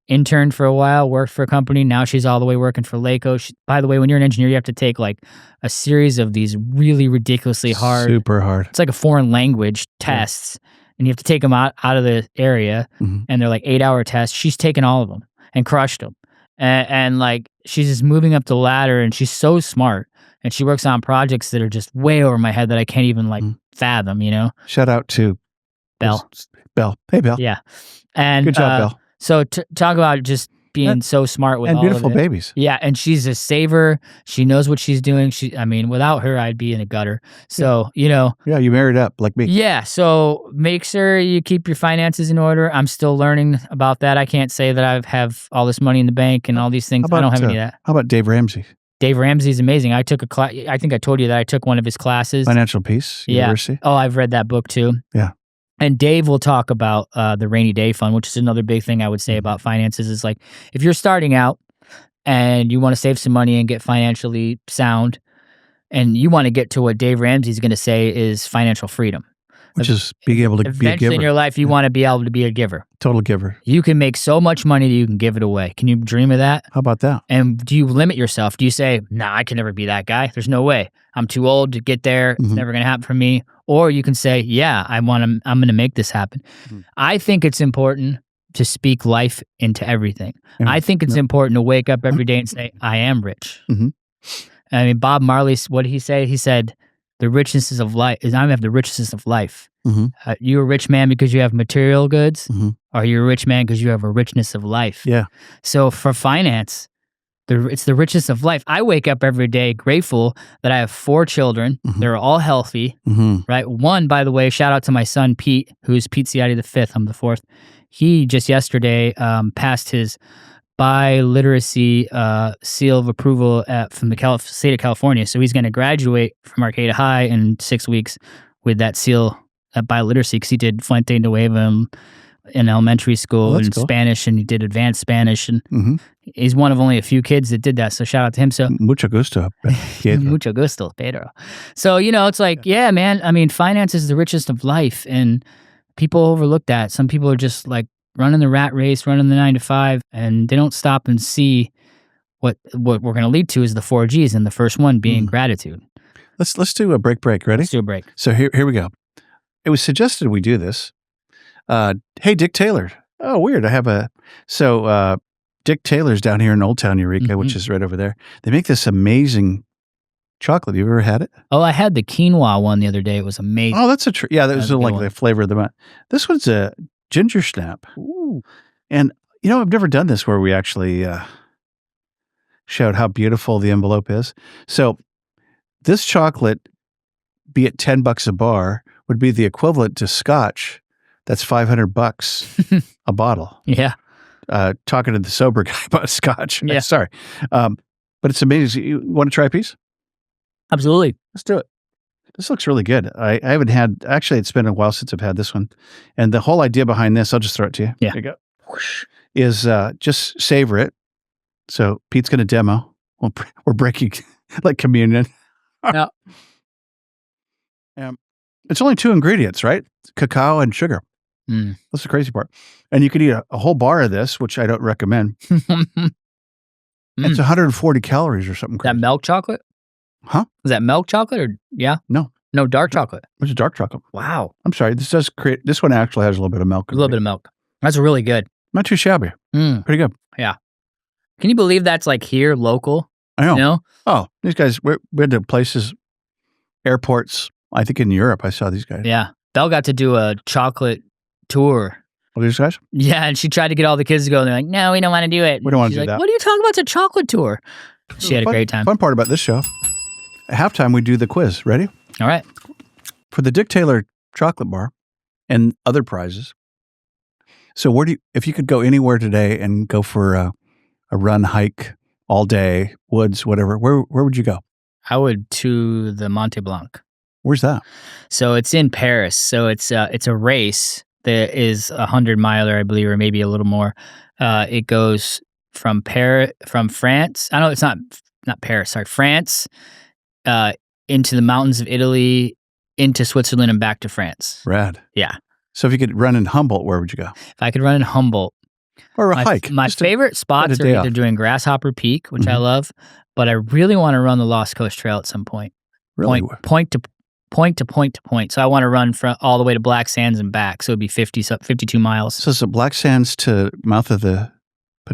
interned for a while, worked for a company. Now she's all the way working for Laco. By the way, when you're an engineer, you have to take like a series of these really ridiculously hard. Super hard. It's like a foreign language tests. Yeah. And you have to take them out of the area. Mm-hmm. And they're like 8-hour tests. She's taken all of them and crushed them. And like, she's just moving up the ladder, and she's so smart. And she works on projects that are just way over my head that I can't even like fathom, Shout out to Belle. Hey, Belle. Yeah. And good job, Belle. So talk about just being so smart with and all beautiful of it. Babies. Yeah, and she's a saver. She knows what she's doing. Without her, I'd be in a gutter. So, Yeah, you married up like me. Yeah, so make sure you keep your finances in order. I'm still learning about that. I can't say that I have all this money in the bank and all these things. I don't have any of that. How about Dave Ramsey? Dave Ramsey's amazing. I took a class. I think I told you that I took one of his classes. Financial Peace University. Oh, I've read that book too. Yeah. And Dave will talk about the rainy day fund, which is another big thing I would say about finances. Is like, if you're starting out and you want to save some money and get financially sound, and you want to get to what Dave Ramsey's going to say is financial freedom, which is being able to be a giver. Eventually in your life, you want to be able to be a giver. Total giver. You can make so much money that you can give it away. Can you dream of that? How about that? And do you limit yourself? Do you say, nah, I can never be that guy. There's no way. I'm too old to get there. It's never going to happen for me. Or you can say, yeah, I'm going to make this happen. I think it's important to speak life into everything. I think it's important to wake up every day and say, I am rich. I mean, Bob Marley, what did he say? He said, the richness of life is I have the richness of life. You're a rich man because you have material goods, or you're a rich man because you have a richness of life. Yeah. So for finance, it's the richness of life. I wake up every day grateful that I have 4 children. They're all healthy, right? One, by the way, shout out to my son, Pete, who's Pete Ciotti the 5th. I'm the 4th. He just yesterday passed his biliteracy seal of approval from the state of California. So he's going to graduate from Arcata High in 6 weeks with that seal of biliteracy, because he did Fuente Nueva in elementary school and cool. Spanish, and he did advanced Spanish, and he's one of only a few kids that did that. So shout out to him. So mucho gusto, Pedro. Mucho gusto, Pedro. So it's like, yeah, man. I mean, finance is the richest of life, and people overlook that. Some people are just like running the rat race, running the 9 to 5, and they don't stop and see what we're going to lead to is the 4Gs, and the first one being gratitude. Let's do a break. Ready? Let's do a break. So here we go. It was suggested we do this. Hey, Dick Taylor. Oh, weird. I have Dick Taylor's down here in Old Town Eureka, which is right over there. They make this amazing chocolate. You ever had it? Oh, I had the quinoa one the other day. It was amazing. Oh, that's that was like the flavor of the month. This one's a ginger snap. Ooh. And, I've never done this where we actually showed how beautiful the envelope is. So this chocolate, be it $10 a bar, would be the equivalent to Scotch. That's $500 a bottle. Yeah. Talking to the sober guy about Scotch. Yeah. Sorry. But it's amazing. You want to try a piece? Absolutely. Let's do it. This looks really good. I haven't had, actually, it's been a while since I've had this one. And the whole idea behind this, I'll just throw it to you. Yeah. There you go. Is just savor it. So Pete's going to demo. We're breaking like communion. Yeah. It's only 2 ingredients, right? Cacao and sugar. That's the crazy part. And you could eat a whole bar of this, which I don't recommend. It's 140 calories or something crazy. That milk chocolate? Huh? Is that milk chocolate or yeah? No, dark chocolate. it's dark chocolate. Wow. I'm sorry. This one actually has a little bit of milk. A little bit of milk. That's really good. Not too shabby. Pretty good. Yeah. Can you believe that's like here, local? I know. You know? Oh, these guys, we went to places, airports. I think in Europe, I saw these guys. Yeah. Belle got to do a chocolate tour. Oh, these guys? Yeah, and she tried to get all the kids to go, and they're like, no, we don't want to do it. We don't want to She's do like, that. what are you talking about? It's a chocolate tour. She had a great time. Fun part about this show, at halftime, we do the quiz. Ready? All right. For the Dick Taylor chocolate bar and other prizes. So if you could go anywhere today and go for a run, hike, all day, woods, whatever, where would you go? I would to the Mont Blanc. Where's that? So it's in Paris. So it's a race that is 100-miler, I believe, or maybe a little more. It goes from France. I know it's not Paris. Sorry, France, into the mountains of Italy, into Switzerland, and back to France. Rad. Yeah. So if you could run in Humboldt, where would you go? If I could run in Humboldt, or a hike. My favorite spots are either doing Grasshopper Peak, which I love, but I really want to run the Lost Coast Trail at some point. Really? Point to point. So I want to run from all the way to Black Sands and back. So it'd be 52 miles. So it's Black Sands to mouth of the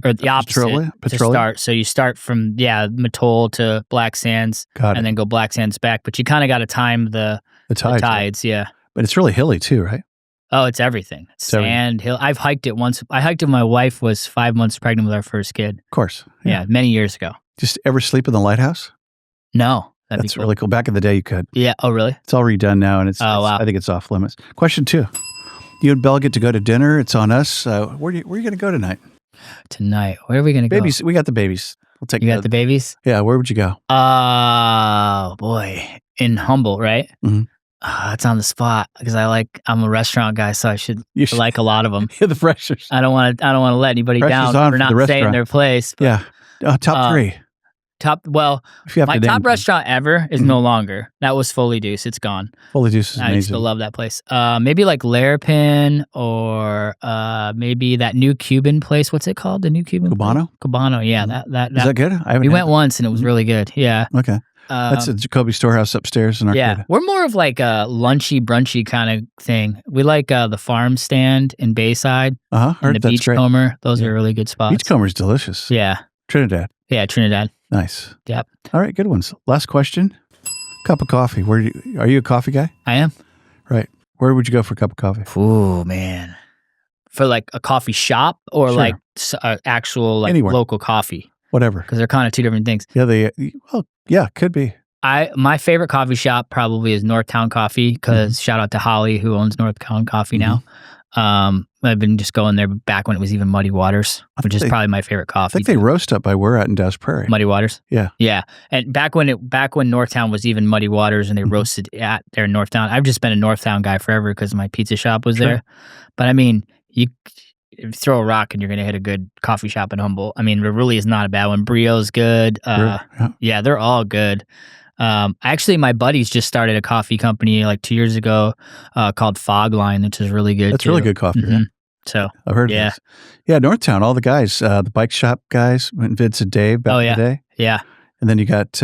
or the opposite to start. So you start from Mattole to Black Sands, and then go Black Sands back. But you kind of got to time the tides. Yeah. But it's really hilly too, right? Oh, it's everything. Sand, hill. I've hiked it once. I hiked it when my wife was 5 months pregnant with our first kid. Of course. Yeah, many years ago. Just ever sleep in the lighthouse? No. That's really cool. Back in the day, you could. Yeah. Oh, really? It's all redone now, and wow. I think it's off limits. Question 2. You and Belle get to go to dinner. It's on us. Where are you going to go tonight? Tonight? Where are we going to go? Babies. We got the babies. We'll take. You got the babies? Yeah. Where would you go? Oh, boy. In Humboldt, right? Mm-hmm. It's on the spot because I'm a restaurant guy, so I should like a lot of them. The freshers. I don't want to let anybody down for not saying their place. Yeah. Top 3. My top restaurant ever is no longer. That was Foley Deuce. It's gone. Foley Deuce is amazing. I still love that place. Maybe like Larapin or maybe that new Cuban place. What's it called? The new Cuban Cubano? Place? Cubano, yeah. Is that good? We went once and it was really good. Yeah. Okay. That's a Jacoby Storehouse upstairs in Arcata. Yeah. We're more of like a lunchy, brunchy kind of thing. We like the farm stand in Bayside and the Beachcomber. Those are really good spots. Beachcomber's delicious. Yeah. Trinidad. Yeah, Trinidad. Nice. Yep. All right, good ones. Last question. Cup of coffee. Are you a coffee guy? I am. Right. Where would you go for a cup of coffee? Ooh, man. For like a coffee shop or like actual like anywhere. Local coffee? Whatever. Because they're kind of two different things. Yeah, could be. My favorite coffee shop probably is Northtown Coffee because shout out to Holly who owns Northtown Coffee now. I've been just going there back when it was even Muddy Waters, which is probably my favorite coffee. I think they roast up by we're at in Dows Prairie. Muddy Waters? Yeah. Yeah. And back when Northtown was even Muddy Waters and they roasted at there in Northtown. I've just been a Northtown guy forever because my pizza shop was there. But I mean, you throw a rock and you're going to hit a good coffee shop in Humboldt. I mean, it really is not a bad one. Brio's good. Yeah, they're all good. Actually, my buddies just started a coffee company like 2 years ago, called Fogline, which is really good That's too. really good coffee. Yeah. So I've heard yeah. of this. Yeah, Northtown, all the guys, the bike shop guys, Vince and Dave back Oh in yeah. the day. Yeah. And then you got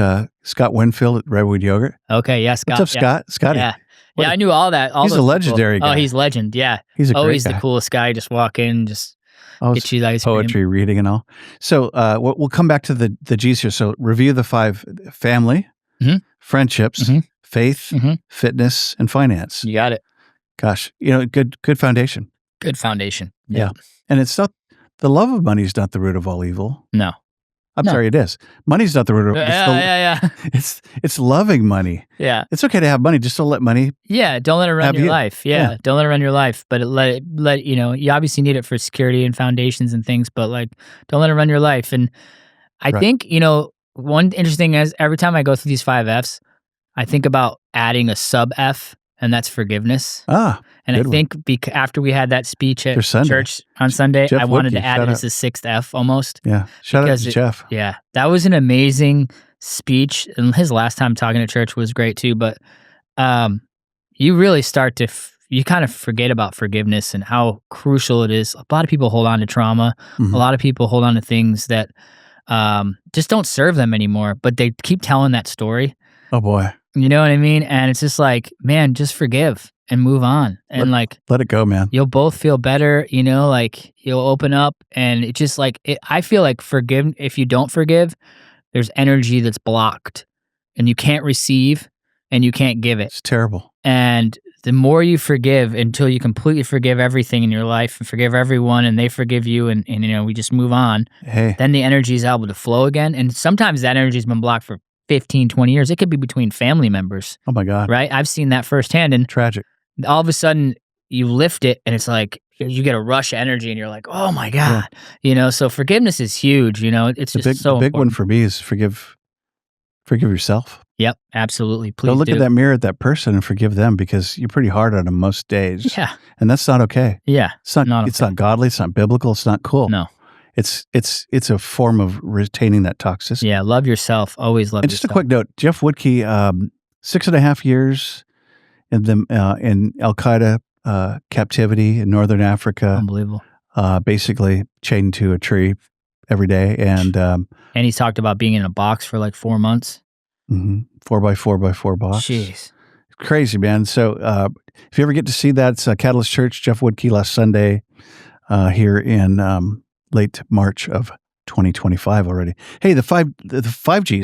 Scott Winfield at Redwood Yogurt. Okay. Yeah. Scott. What's up, Yeah. Scott? Scotty. Yeah. What Yeah. a- I knew all that. All he's a those people. legendary Oh, guy. he's legend. Yeah. He's a great He's guy. the coolest guy. Just walk in, just All get his you the ice cream. poetry reading and all. So we'll come back to the G's here. So review the 5: family, Mhm. friendships, Mhm. faith, Mhm. fitness, and finance. You got it. Gosh, good foundation. Good foundation. Yeah. And it's not, the love of money is not the root of all evil. No. I'm No. sorry, it is. Money's not the root of Yeah. it's loving money. Yeah. It's okay to have money, just don't let money. Yeah, don't let it run Have your you. life. Yeah, don't let it run your life. But let you obviously need it for security and foundations and things. But like, don't let it run your life. And I Right. think one interesting is every time I go through these 5 Fs, I think about adding a sub F, and that's forgiveness. And I good one. think after we had that speech at For Sunday. church on Sunday, Jeff I wanted Woodkey, to add shout it out. as a 6th F almost. Yeah. Shout out Because to Jeff. Yeah, that was an amazing speech, and his last time talking at church was great too. But you really start to you kind of forget about forgiveness and how crucial it is. A lot of people hold on to trauma. Mhm. A lot of people hold on to things that just don't serve them anymore. But they keep telling that story. Oh boy. You know what I mean? And it's just like, man, just forgive and move on, and like Let it go, man. you'll both feel better. Like you'll open up, and it just like I feel like if you don't forgive, there's energy that's blocked, and you can't receive, and you can't give it. It's terrible. And the more you forgive until you completely forgive everything in your life and forgive everyone, and they forgive you, and we just move on, Hey. then the energy is able to flow again. And sometimes that energy has been blocked for 15, 20 years. It could be between family members, Oh my God. right? I've seen that firsthand. And Tragic. all of a sudden you lift it, and it's like you get a rush of energy, and you're like, oh my God. So forgiveness is huge. It's just so The big one important. for me is forgive yourself. Yep, absolutely. Please Don't look do. at that mirror at that person and forgive them, because you're pretty hard on them most days. Yeah, And that's not okay. yeah. It's not Not it's okay. not godly, it's not biblical, it's not cool. No. It's a form of retaining that toxicity. Yeah, love yourself. Always love And yourself. just a quick note, Jeff Woodkey, 6.5 years in Al Qaeda captivity in Northern Africa, Unbelievable. basically chained to a tree every day, and And he's talked about being in a box for like 4 months. 4x4x4 box. Jeez. Crazy, man. So if you ever get to see that, it's Catalyst Church, Jeff Woodkey, last Sunday here in late March of 2025 already. Hey, the 5Gs,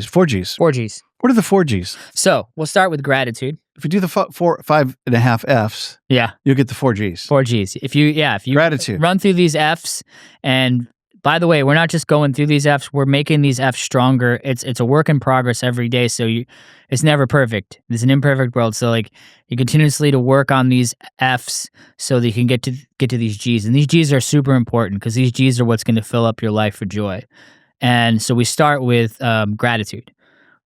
4Gs. 4Gs. What are the 4Gs? So we'll start with gratitude. If you do the 5.5 Fs, Yeah, you'll get the 4Gs. 4Gs. If you Gratitude. run through these Fs, and by the way, we're not just going through these Fs, we're making these Fs stronger. It's a work in progress every day, so it's never perfect. It's an imperfect world, so like you continuously to work on these Fs so that you can get to these Gs. And these Gs are super important, because these Gs are what's going to fill up your life with joy. And so we start with gratitude,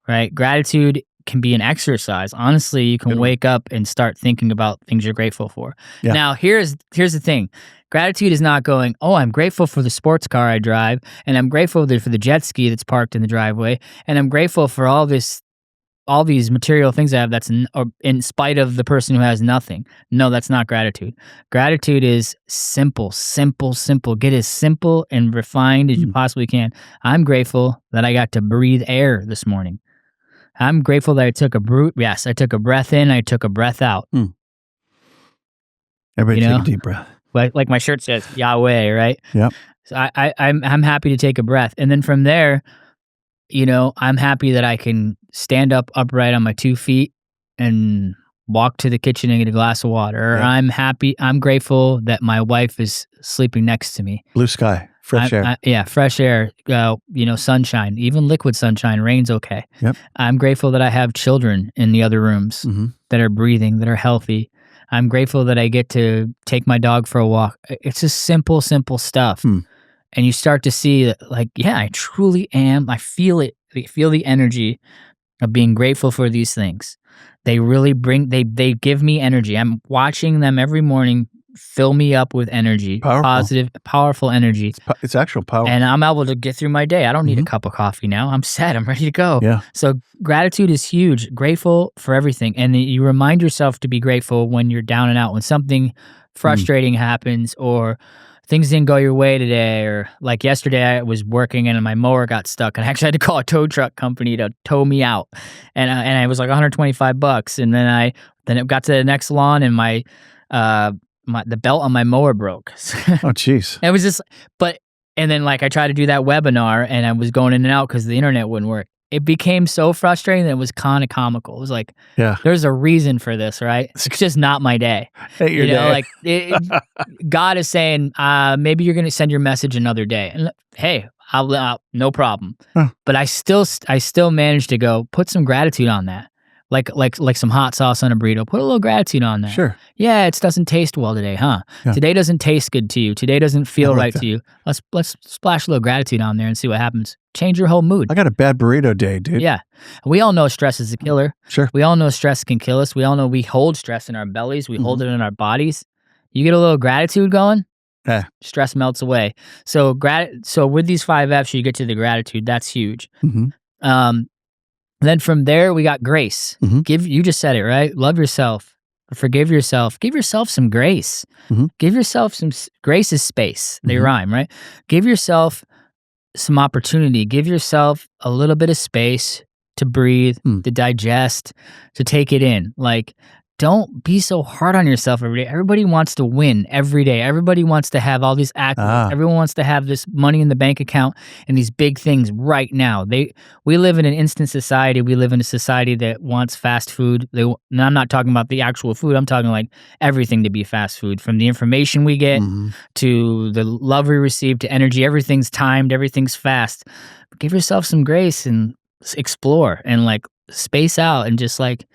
right? Gratitude can be an exercise. Honestly, you can Good one. wake up and start thinking about things you're grateful for. Yeah. Now, here's the thing. Gratitude is not going, oh, I'm grateful for the sports car I drive, and I'm grateful for the jet ski that's parked in the driveway, and I'm grateful for all these material things I have that's in spite of the person who has nothing. No, that's not gratitude. Gratitude is simple, simple, simple. Get as simple and refined as you possibly can. I'm grateful that I got to breathe air this morning. I'm grateful that I took a breath in, I took a breath out. Everybody You take know? a deep breath. Like my shirt says, Yahweh, right? Yep. So I'm happy to take a breath. And then from there, I'm happy that I can stand up upright on my 2 feet and walk to the kitchen and get a glass of water. Or Yeah. I'm grateful that my wife is sleeping next to me. Blue sky, fresh air. Fresh air, sunshine, even liquid sunshine, rain's okay. Yep. I'm grateful that I have children in the other rooms that are breathing, that are healthy. I'm grateful that I get to take my dog for a walk. It's just simple, simple stuff. And you start to see that, like, yeah, I truly am. I feel it. I feel the energy of being grateful for these things. They really they give me energy. I'm watching them every morning fill me up with energy, Powerful. positive, powerful energy. It's actual power. And I'm able to get through my day. I don't need a Mhm. cup of coffee now. I'm set. I'm ready to go. Yeah. So gratitude is huge. Grateful for everything. And you remind yourself to be grateful when you're down and out, when something frustrating happens or things didn't go your way today. Or like yesterday, I was working and my mower got stuck and I actually had to call a tow truck company to tow me out. And it was like $125. And then it got to the next lawn and the belt on my mower broke. Oh, jeez. It was just, and then like I tried to do that webinar and I was going in and out because the internet wouldn't work. It became so frustrating that it was kind of comical. It was like, Yeah. there's a reason for this, right? It's just not my day. Hate your day. Like God is saying, maybe you're going to send your message another day. And hey, I'll no problem. Huh. But I still managed to go put some gratitude on that. Like some hot sauce on a burrito. Put a little gratitude on that. Sure. Yeah, it doesn't taste well today, huh? Yeah. Today doesn't taste good to you. Today doesn't feel like right that. to you. Let's splash a little gratitude on there and see what happens. Change your whole mood. I got a bad burrito day, dude. Yeah. We all know stress is a killer. Sure. We all know stress can kill us. We all know we hold stress in our bellies. We hold it in our bodies. You get a little gratitude going, stress melts away. So with these 5 F's, you get to the gratitude. That's huge. Mm-hmm. Then from there, we got grace. Mhm. You just said it, right? Love yourself. Forgive yourself. Give yourself some grace. Mhm. Give yourself some grace is space. They Mhm. rhyme, right? Give yourself some opportunity. Give yourself a little bit of space to breathe, to digest, to take it in. Like, don't be so hard on yourself every day. Everybody wants to win every day. Everybody wants to have all these accolades. Everyone wants to have this money in the bank account and these big things right now. We live in an instant society. We live in a society that wants fast food. And I'm not talking about the actual food. I'm talking like everything to be fast food, from the information we get to the love we receive to energy. Everything's timed. Everything's fast. Give yourself some grace and explore and like space out and just like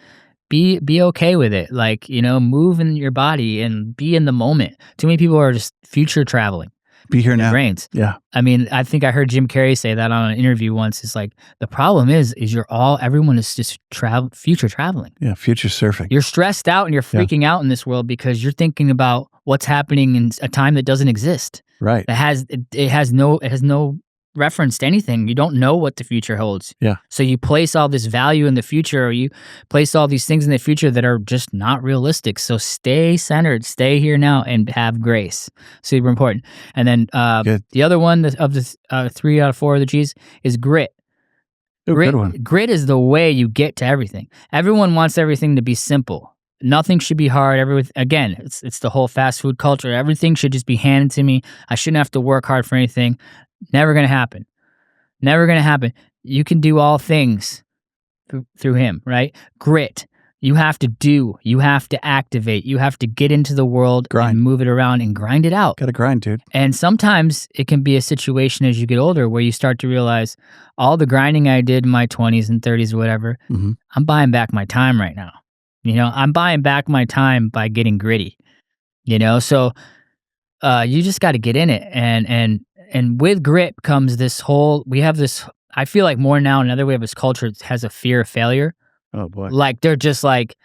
be okay with it. Like, move in your body and be in the moment. Too many people are just future traveling. Be here now. Brains. Yeah. I mean, I think I heard Jim Carrey say that on an interview once. It's like, the problem is everyone is just future traveling. Yeah. Future surfing. You're stressed out and you're freaking out in this world because you're thinking about what's happening in a time that doesn't exist. Right. It has no reference to anything. You don't know what the future holds. Yeah. So you place all this value in the future, or you place all these things in the future that are just not realistic. So stay centered, stay here now, and have grace. Super important. And then the other one of the 3 out of 4 of the G's is grit. Ooh, good one. Grit is the way you get to everything. Everyone wants everything to be simple. Nothing should be hard. Again, it's the whole fast food culture. Everything should just be handed to me. I shouldn't have to work hard for anything. Never going to happen. Never going to happen. You can do all things through him, right? Grit. You have to do. You have to activate. You have to get into the world and move it around and grind it out. Got to grind, dude. And sometimes it can be a situation as you get older where you start to realize all the grinding I did in my 20s and 30s or whatever, I'm buying back my time right now. I'm buying back my time by getting gritty. So you just got to get in it. And with grit comes I feel like more now, another way of this culture has a fear of failure. Oh, boy. Like, they're just like,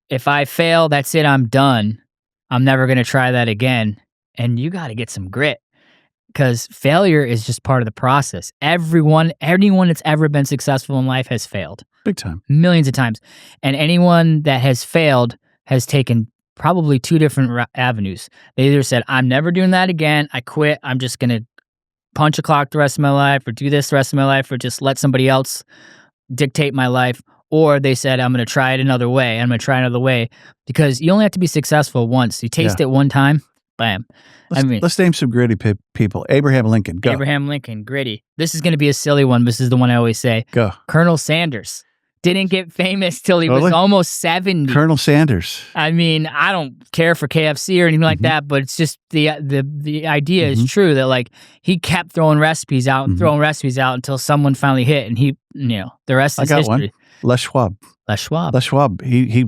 if I fail, that's it, I'm done. I'm never going to try that again. And you got to get some grit, because failure is just part of the process. Anyone that's ever been successful in life has failed. Big time. Millions of times. And anyone that has failed has taken probably 2 different avenues. They either said, I'm never doing that again. I quit. I'm just going to punch a clock the rest of my life, or do this the rest of my life, or just let somebody else dictate my life. Or they said, I'm going to try it another way. I'm going to try another way, because you only have to be successful once. You taste it one time, bam. Let's name some gritty people. Abraham Lincoln. Go. Abraham Lincoln, gritty. This is going to be a silly one. This is the one I always say. Go. Colonel Sanders didn't get famous till he was almost 70. Colonel Sanders. I mean, I don't care for KFC or anything like that, but it's just the idea is true that like he kept throwing recipes out until someone finally hit, and he, the rest is history. One. Les Schwab. Les Schwab. Les Schwab. He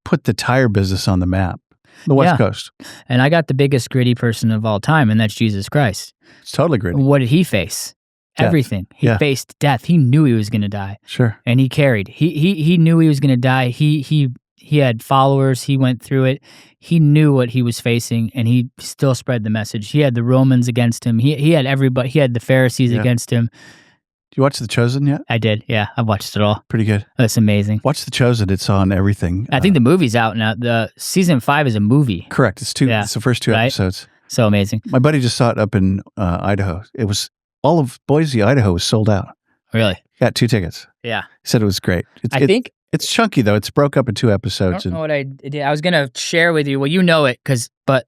put the tire business on the map. The West Coast. And I got the biggest gritty person of all time, and that's Jesus Christ. It's totally gritty. What did he face? Death. Everything. He faced death. He knew he was going to die. Sure. And he carried. He knew he was going to die. He he had followers. He went through it. He knew what he was facing, and he still spread the message. He had the Romans against him. He had everybody. He had the Pharisees against him. Do you watch The Chosen yet? I did. Yeah, I've watched it all. Pretty good. That's amazing. Watch The Chosen. It's on everything. I think the movie's out now. The season 5 is a movie. Correct. It's two. Yeah. It's the first 2 episodes. So amazing. My buddy just saw it up in Idaho. It was all of Boise, Idaho was sold out. Really? Got 2 tickets. Yeah. He said it was great. I think it's chunky though. It's broke up in 2 I episodes. don't know what I did. I was gonna share with you. Well, you know it, but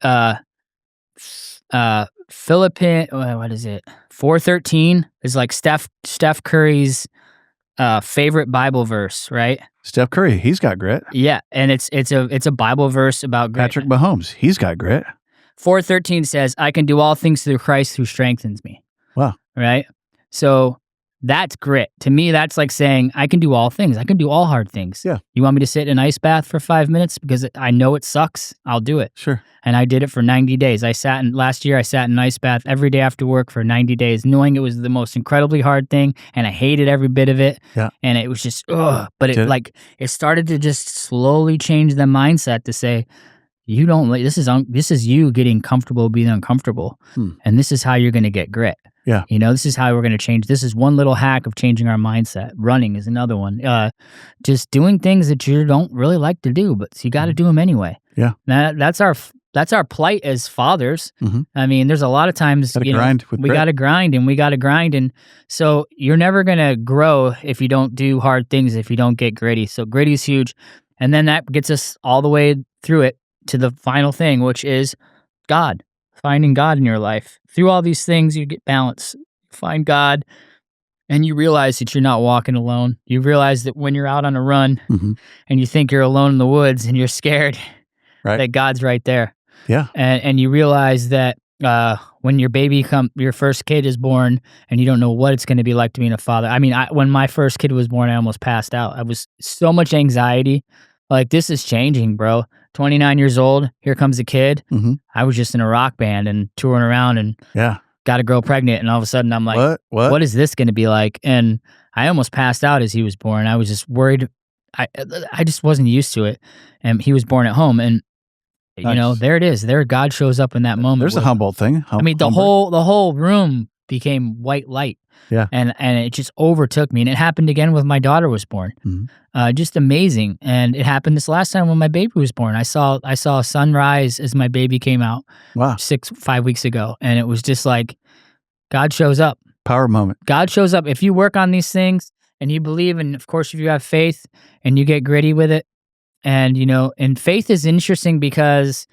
Philippine. What is it? 4:13 is like Steph Curry's favorite Bible verse, right? Steph Curry, he's got grit. Yeah, and it's a Bible verse about grit. Patrick Mahomes, he's got grit. 4:13 says, "I can do all things through Christ who strengthens me." Wow. Right? So that's grit. To me, that's like saying, I can do all things. I can do all hard things. Yeah. You want me to sit in an ice bath for 5 minutes because I know it sucks? I'll do it. Sure. And I did it for 90 days. Last year I sat in an ice bath every day after work for 90 days, knowing it was the most incredibly hard thing, and I hated every bit of it. Yeah. And it was just, but it started to just slowly change the mindset to say, you don't, this is you getting comfortable being uncomfortable. And this is how you're going to get grit. Yeah. This is how we're going to change. This is one little hack of changing our mindset. Running is another one. Just doing things that you don't really like to do, but you got to do them anyway. Yeah. That's our plight as fathers. Mm-hmm. I mean, there's a lot of times we got to grind, and so you're never going to grow if you don't do hard things, if you don't get gritty. So gritty is huge. And then that gets us all the way through it to the final thing, which is God. Finding God in your life. Through all these things, you get balance. Find God, and you realize that you're not walking alone. You realize that when you're out on a run and you think you're alone in the woods and you're scared, that God's right there. Yeah. And you realize that when your first kid is born and you don't know what it's going to be like to be a father. I mean, when my first kid was born, I almost passed out. I was so much anxiety. Like, this is changing, bro. 29 years old, here comes a kid. I was just in a rock band and touring around and got a girl pregnant. And all of a sudden I'm like, what is this going to be like? And I almost passed out as he was born. I was just worried. I just wasn't used to it. And he was born at home. And, there it is. There, God shows up in that moment. There's a Humboldt thing. The whole room became white light. Yeah. And it just overtook me. And it happened again when my daughter was born. Just amazing. And it happened this last time when my baby was born. I saw a sunrise as my baby came out. Wow. 5 weeks ago. And it was just like, God shows up. Power moment. God shows up. If you work on these things and you believe, and of course, if you have faith and you get gritty with it, and, and faith is interesting because,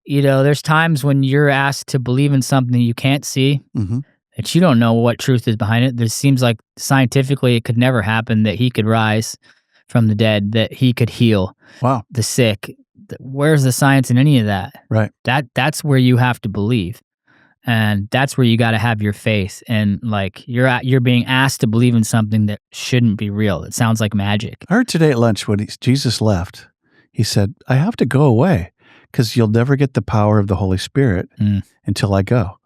there's times when you're asked to believe in something you can't see. That you don't know what truth is behind it. There seems like scientifically it could never happen that he could rise from the dead, that he could heal the sick. Where's the science in any of that? Right. That's where you have to believe. And that's where you got to have your faith. And like you're being asked to believe in something that shouldn't be real. It sounds like magic. I heard today at lunch when Jesus left, he said, I have to go away because you'll never get the power of the Holy Spirit until I go.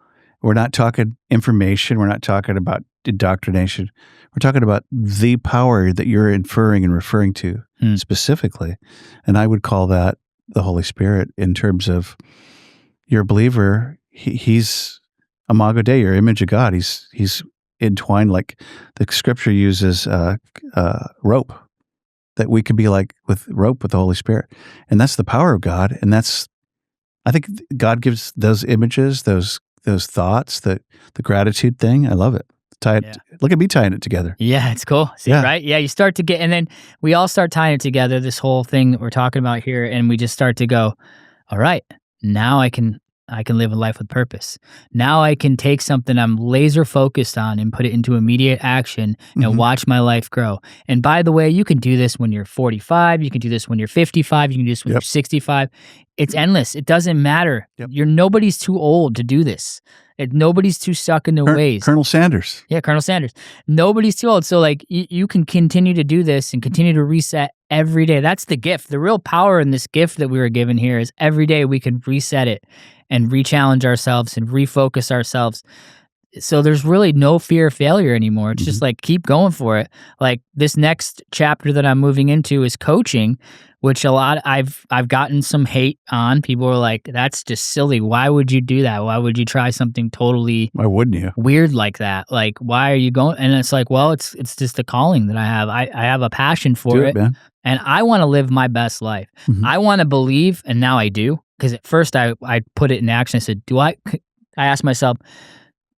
We're not talking information. We're not talking about indoctrination. We're talking about the power that you're inferring and referring to specifically. And I would call that the Holy Spirit in terms of you're a believer. He's Imago Dei, your image of God. He's entwined, like the scripture uses rope, that we could be like with rope with the Holy Spirit. And that's the power of God. And I think God gives those images, those thoughts, the gratitude thing. I love it. Look at me tying it together. Yeah, it's cool. See, right? Yeah, you start to get, and then we all start tying it together, this whole thing that we're talking about here, and we just start to go, all right, now I can live a life with purpose. Now I can take something I'm laser focused on and put it into immediate action and watch my life grow. And by the way, you can do this when you're 45. You can do this when you're 55. You can do this when you're 65. It's endless. It doesn't matter. Nobody's too old to do this. Nobody's too stuck in their ways. Colonel Sanders. Yeah, Colonel Sanders. Nobody's too old. So like you can continue to do this and continue to reset every day. That's the gift. The real power in this gift that we were given here is every day we can reset it and re-challenge ourselves and refocus ourselves. so there's really no fear of failure anymore. It's just like, keep going for it. Like, this next chapter that I'm moving into is coaching, which I've gotten some hate on. People are like, that's just silly. Why would you do that? Why would you try something totally Why wouldn't you? weird like that? Like, why are you going? And it's like, well, it's just a calling that I have. I have a passion for Do it, it, man. and I want to live my best life. Mhm. I want to believe, and now I do. Because at first I put it in action. I said, I asked myself,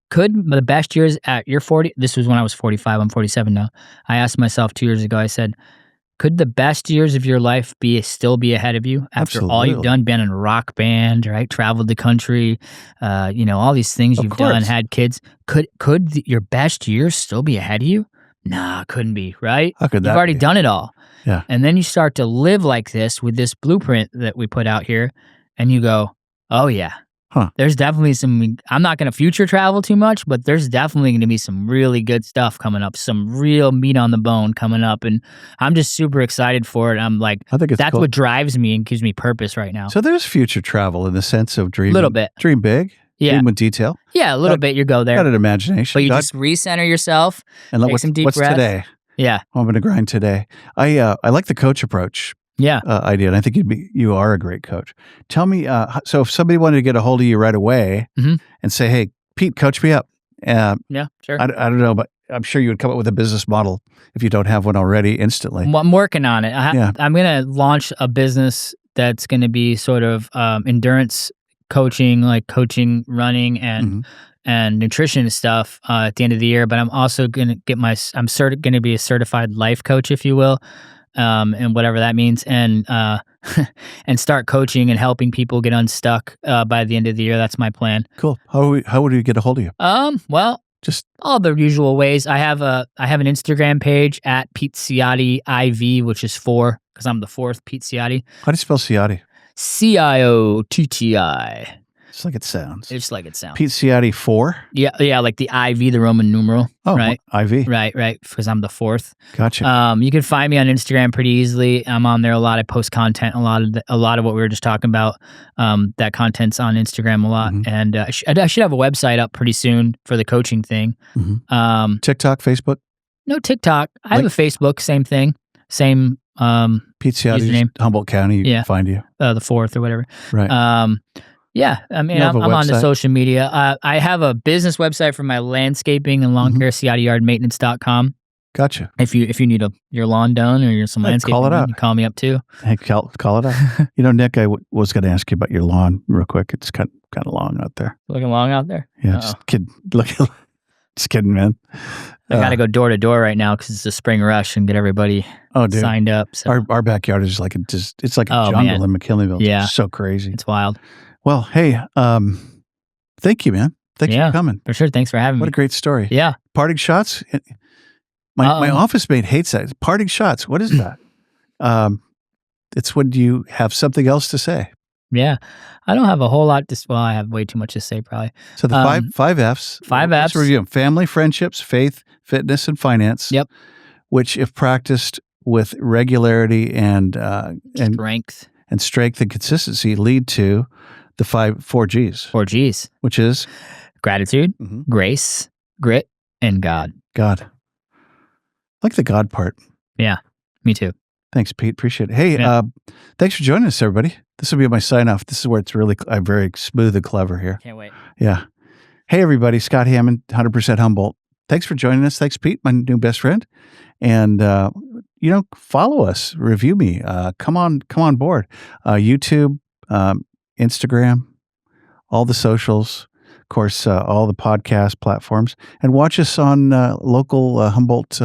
could the best years at your 40, this was when I was 45, I'm 47 now. I asked myself 2 years ago, I said, could the best years of your life still be ahead of you after all you've Absolutely. done, been in a rock band, right? Traveled the country, all these things Of you've done, course. had kids. Could your best years still be ahead of you? Nah, couldn't be, right? How could that You've already be? done it all. Yeah. And then you start to live like this with this blueprint that we put out here, and you go, oh yeah, there's definitely I'm not going to future travel too much, but there's definitely going to be some really good stuff coming up, some real meat on the bone coming up. And I'm just super excited for it. I'm like, I think it's that's cool. what drives me and gives me purpose right now. So there's future travel in the sense of dreaming. Little bit. Dream big. Yeah. Dream with detail. Yeah, a little bit. You go there. Got an imagination. But you just recenter yourself, and take some deep what's breaths. today? Yeah. I'm going to grind today. I like the coach approach. Yeah. Idea, and I think you are a great coach. Tell me, so if somebody wanted to get a hold of you right away and say, "Hey, Pete, coach me up," Yeah, sure. I don't know, but I'm sure you would come up with a business model if you don't have one already instantly. I'm working on it. Yeah. I'm going to launch a business that's going to be sort of endurance coaching, like coaching, running, and nutrition stuff at the end of the year. But I'm also going to get going to be a certified life coach, if you will. And whatever that means, and and start coaching and helping people get unstuck by the end of the year. That's my plan. Cool. How would we get a hold of you? Well, Just all the usual ways. I have an Instagram page at Pete Ciotti IV, which is 4 because I'm the 4th Pete Ciotti. how do you spell Ciotti? Ciotti. Just like it sounds. Just like it sounds. Pete Ciotti 4. Yeah, like the IV, the Roman numeral. Oh, right. IV. Right, because I'm the 4th. Gotcha. You can find me on Instagram pretty easily. I'm on there a lot. I post content, a lot of what we were just talking about. That content's on Instagram a lot, and I should have a website up pretty soon for the coaching thing. TikTok, Facebook. No TikTok. I have a Facebook. Same thing. Same. Pete Ciotti, username. Humboldt County. You can find you. The 4th or whatever. Right. Yeah, I mean, You have I'm a on the website? social media. I have a business website for my landscaping and lawn care, CiottiYardMaintenance.com. Gotcha. If you need your lawn done or some landscaping, call it done, out. you call me up too. Hey, call it out. Nick, I was going to ask you about your lawn real quick. It's kind of long out there. Looking long out there. Yeah, just kidding. Just kidding, man. I got to go door to door right now because it's a spring rush and get everybody signed up. So. Our backyard is like it's like a Oh, jungle man. in McKinleyville. Yeah. It's so crazy. It's wild. Well, hey, thank you, man. Thanks for coming. For sure. Thanks for having What me. a great story. Yeah. Parting shots. My office mate hates that. Parting shots. What is that? It's when you have something else to say. Yeah. I don't have a whole lot to. Well, I have way too much to say probably. So the five Fs. 5 Let's Fs. review them: family, friendships, faith, fitness, and finance. Yep. Which, if practiced with regularity and Strength. and strength and consistency, lead to the 4 Gs. 4 Gs. Which is Gratitude, grace, grit, and God. God. I like the God part. Yeah. Me too. Thanks, Pete. Appreciate it. Hey, thanks for joining us, everybody. This will be my sign off. This is where it's really I'm very smooth and clever here. Can't wait. Yeah. Hey, everybody. Scott Hammond, 100% Humboldt. Thanks for joining us. Thanks, Pete, my new best friend. And, follow us, review me. Come on board. YouTube, Instagram, all the socials, of course, all the podcast platforms, and watch us on local Humboldt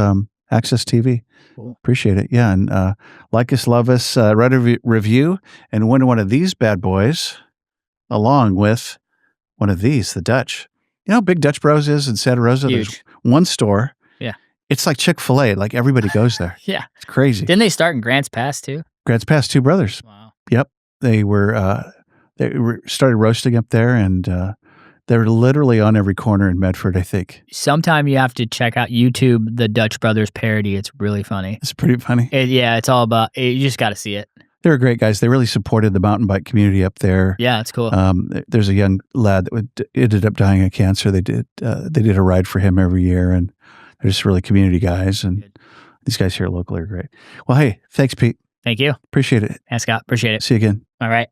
Access TV. Cool. Appreciate it. Yeah. And like us, love us, write a review, and win one of these bad boys along with one of these, the Dutch. You know how big Dutch Bros is in Santa Rosa? Huge. There's one store. Yeah. It's like Chick-fil-A. Like everybody goes there. Yeah. It's crazy. Didn't they start in Grants Pass too? Grants Pass, 2 brothers. Wow. Yep. They started roasting up there, and they're literally on every corner in Medford, I think. Sometime you have to check out YouTube, the Dutch Brothers parody. It's really funny. It's pretty funny. It's all about, you just got to see it. They're great guys. They really supported the mountain bike community up there. Yeah, it's cool. There's a young lad that ended up dying of cancer. They did a ride for him every year, and they're just really community guys. And these guys here locally are great. Well, hey, thanks, Pete. Thank you. Appreciate it. Thanks, Scott. Appreciate it. See you again. All right.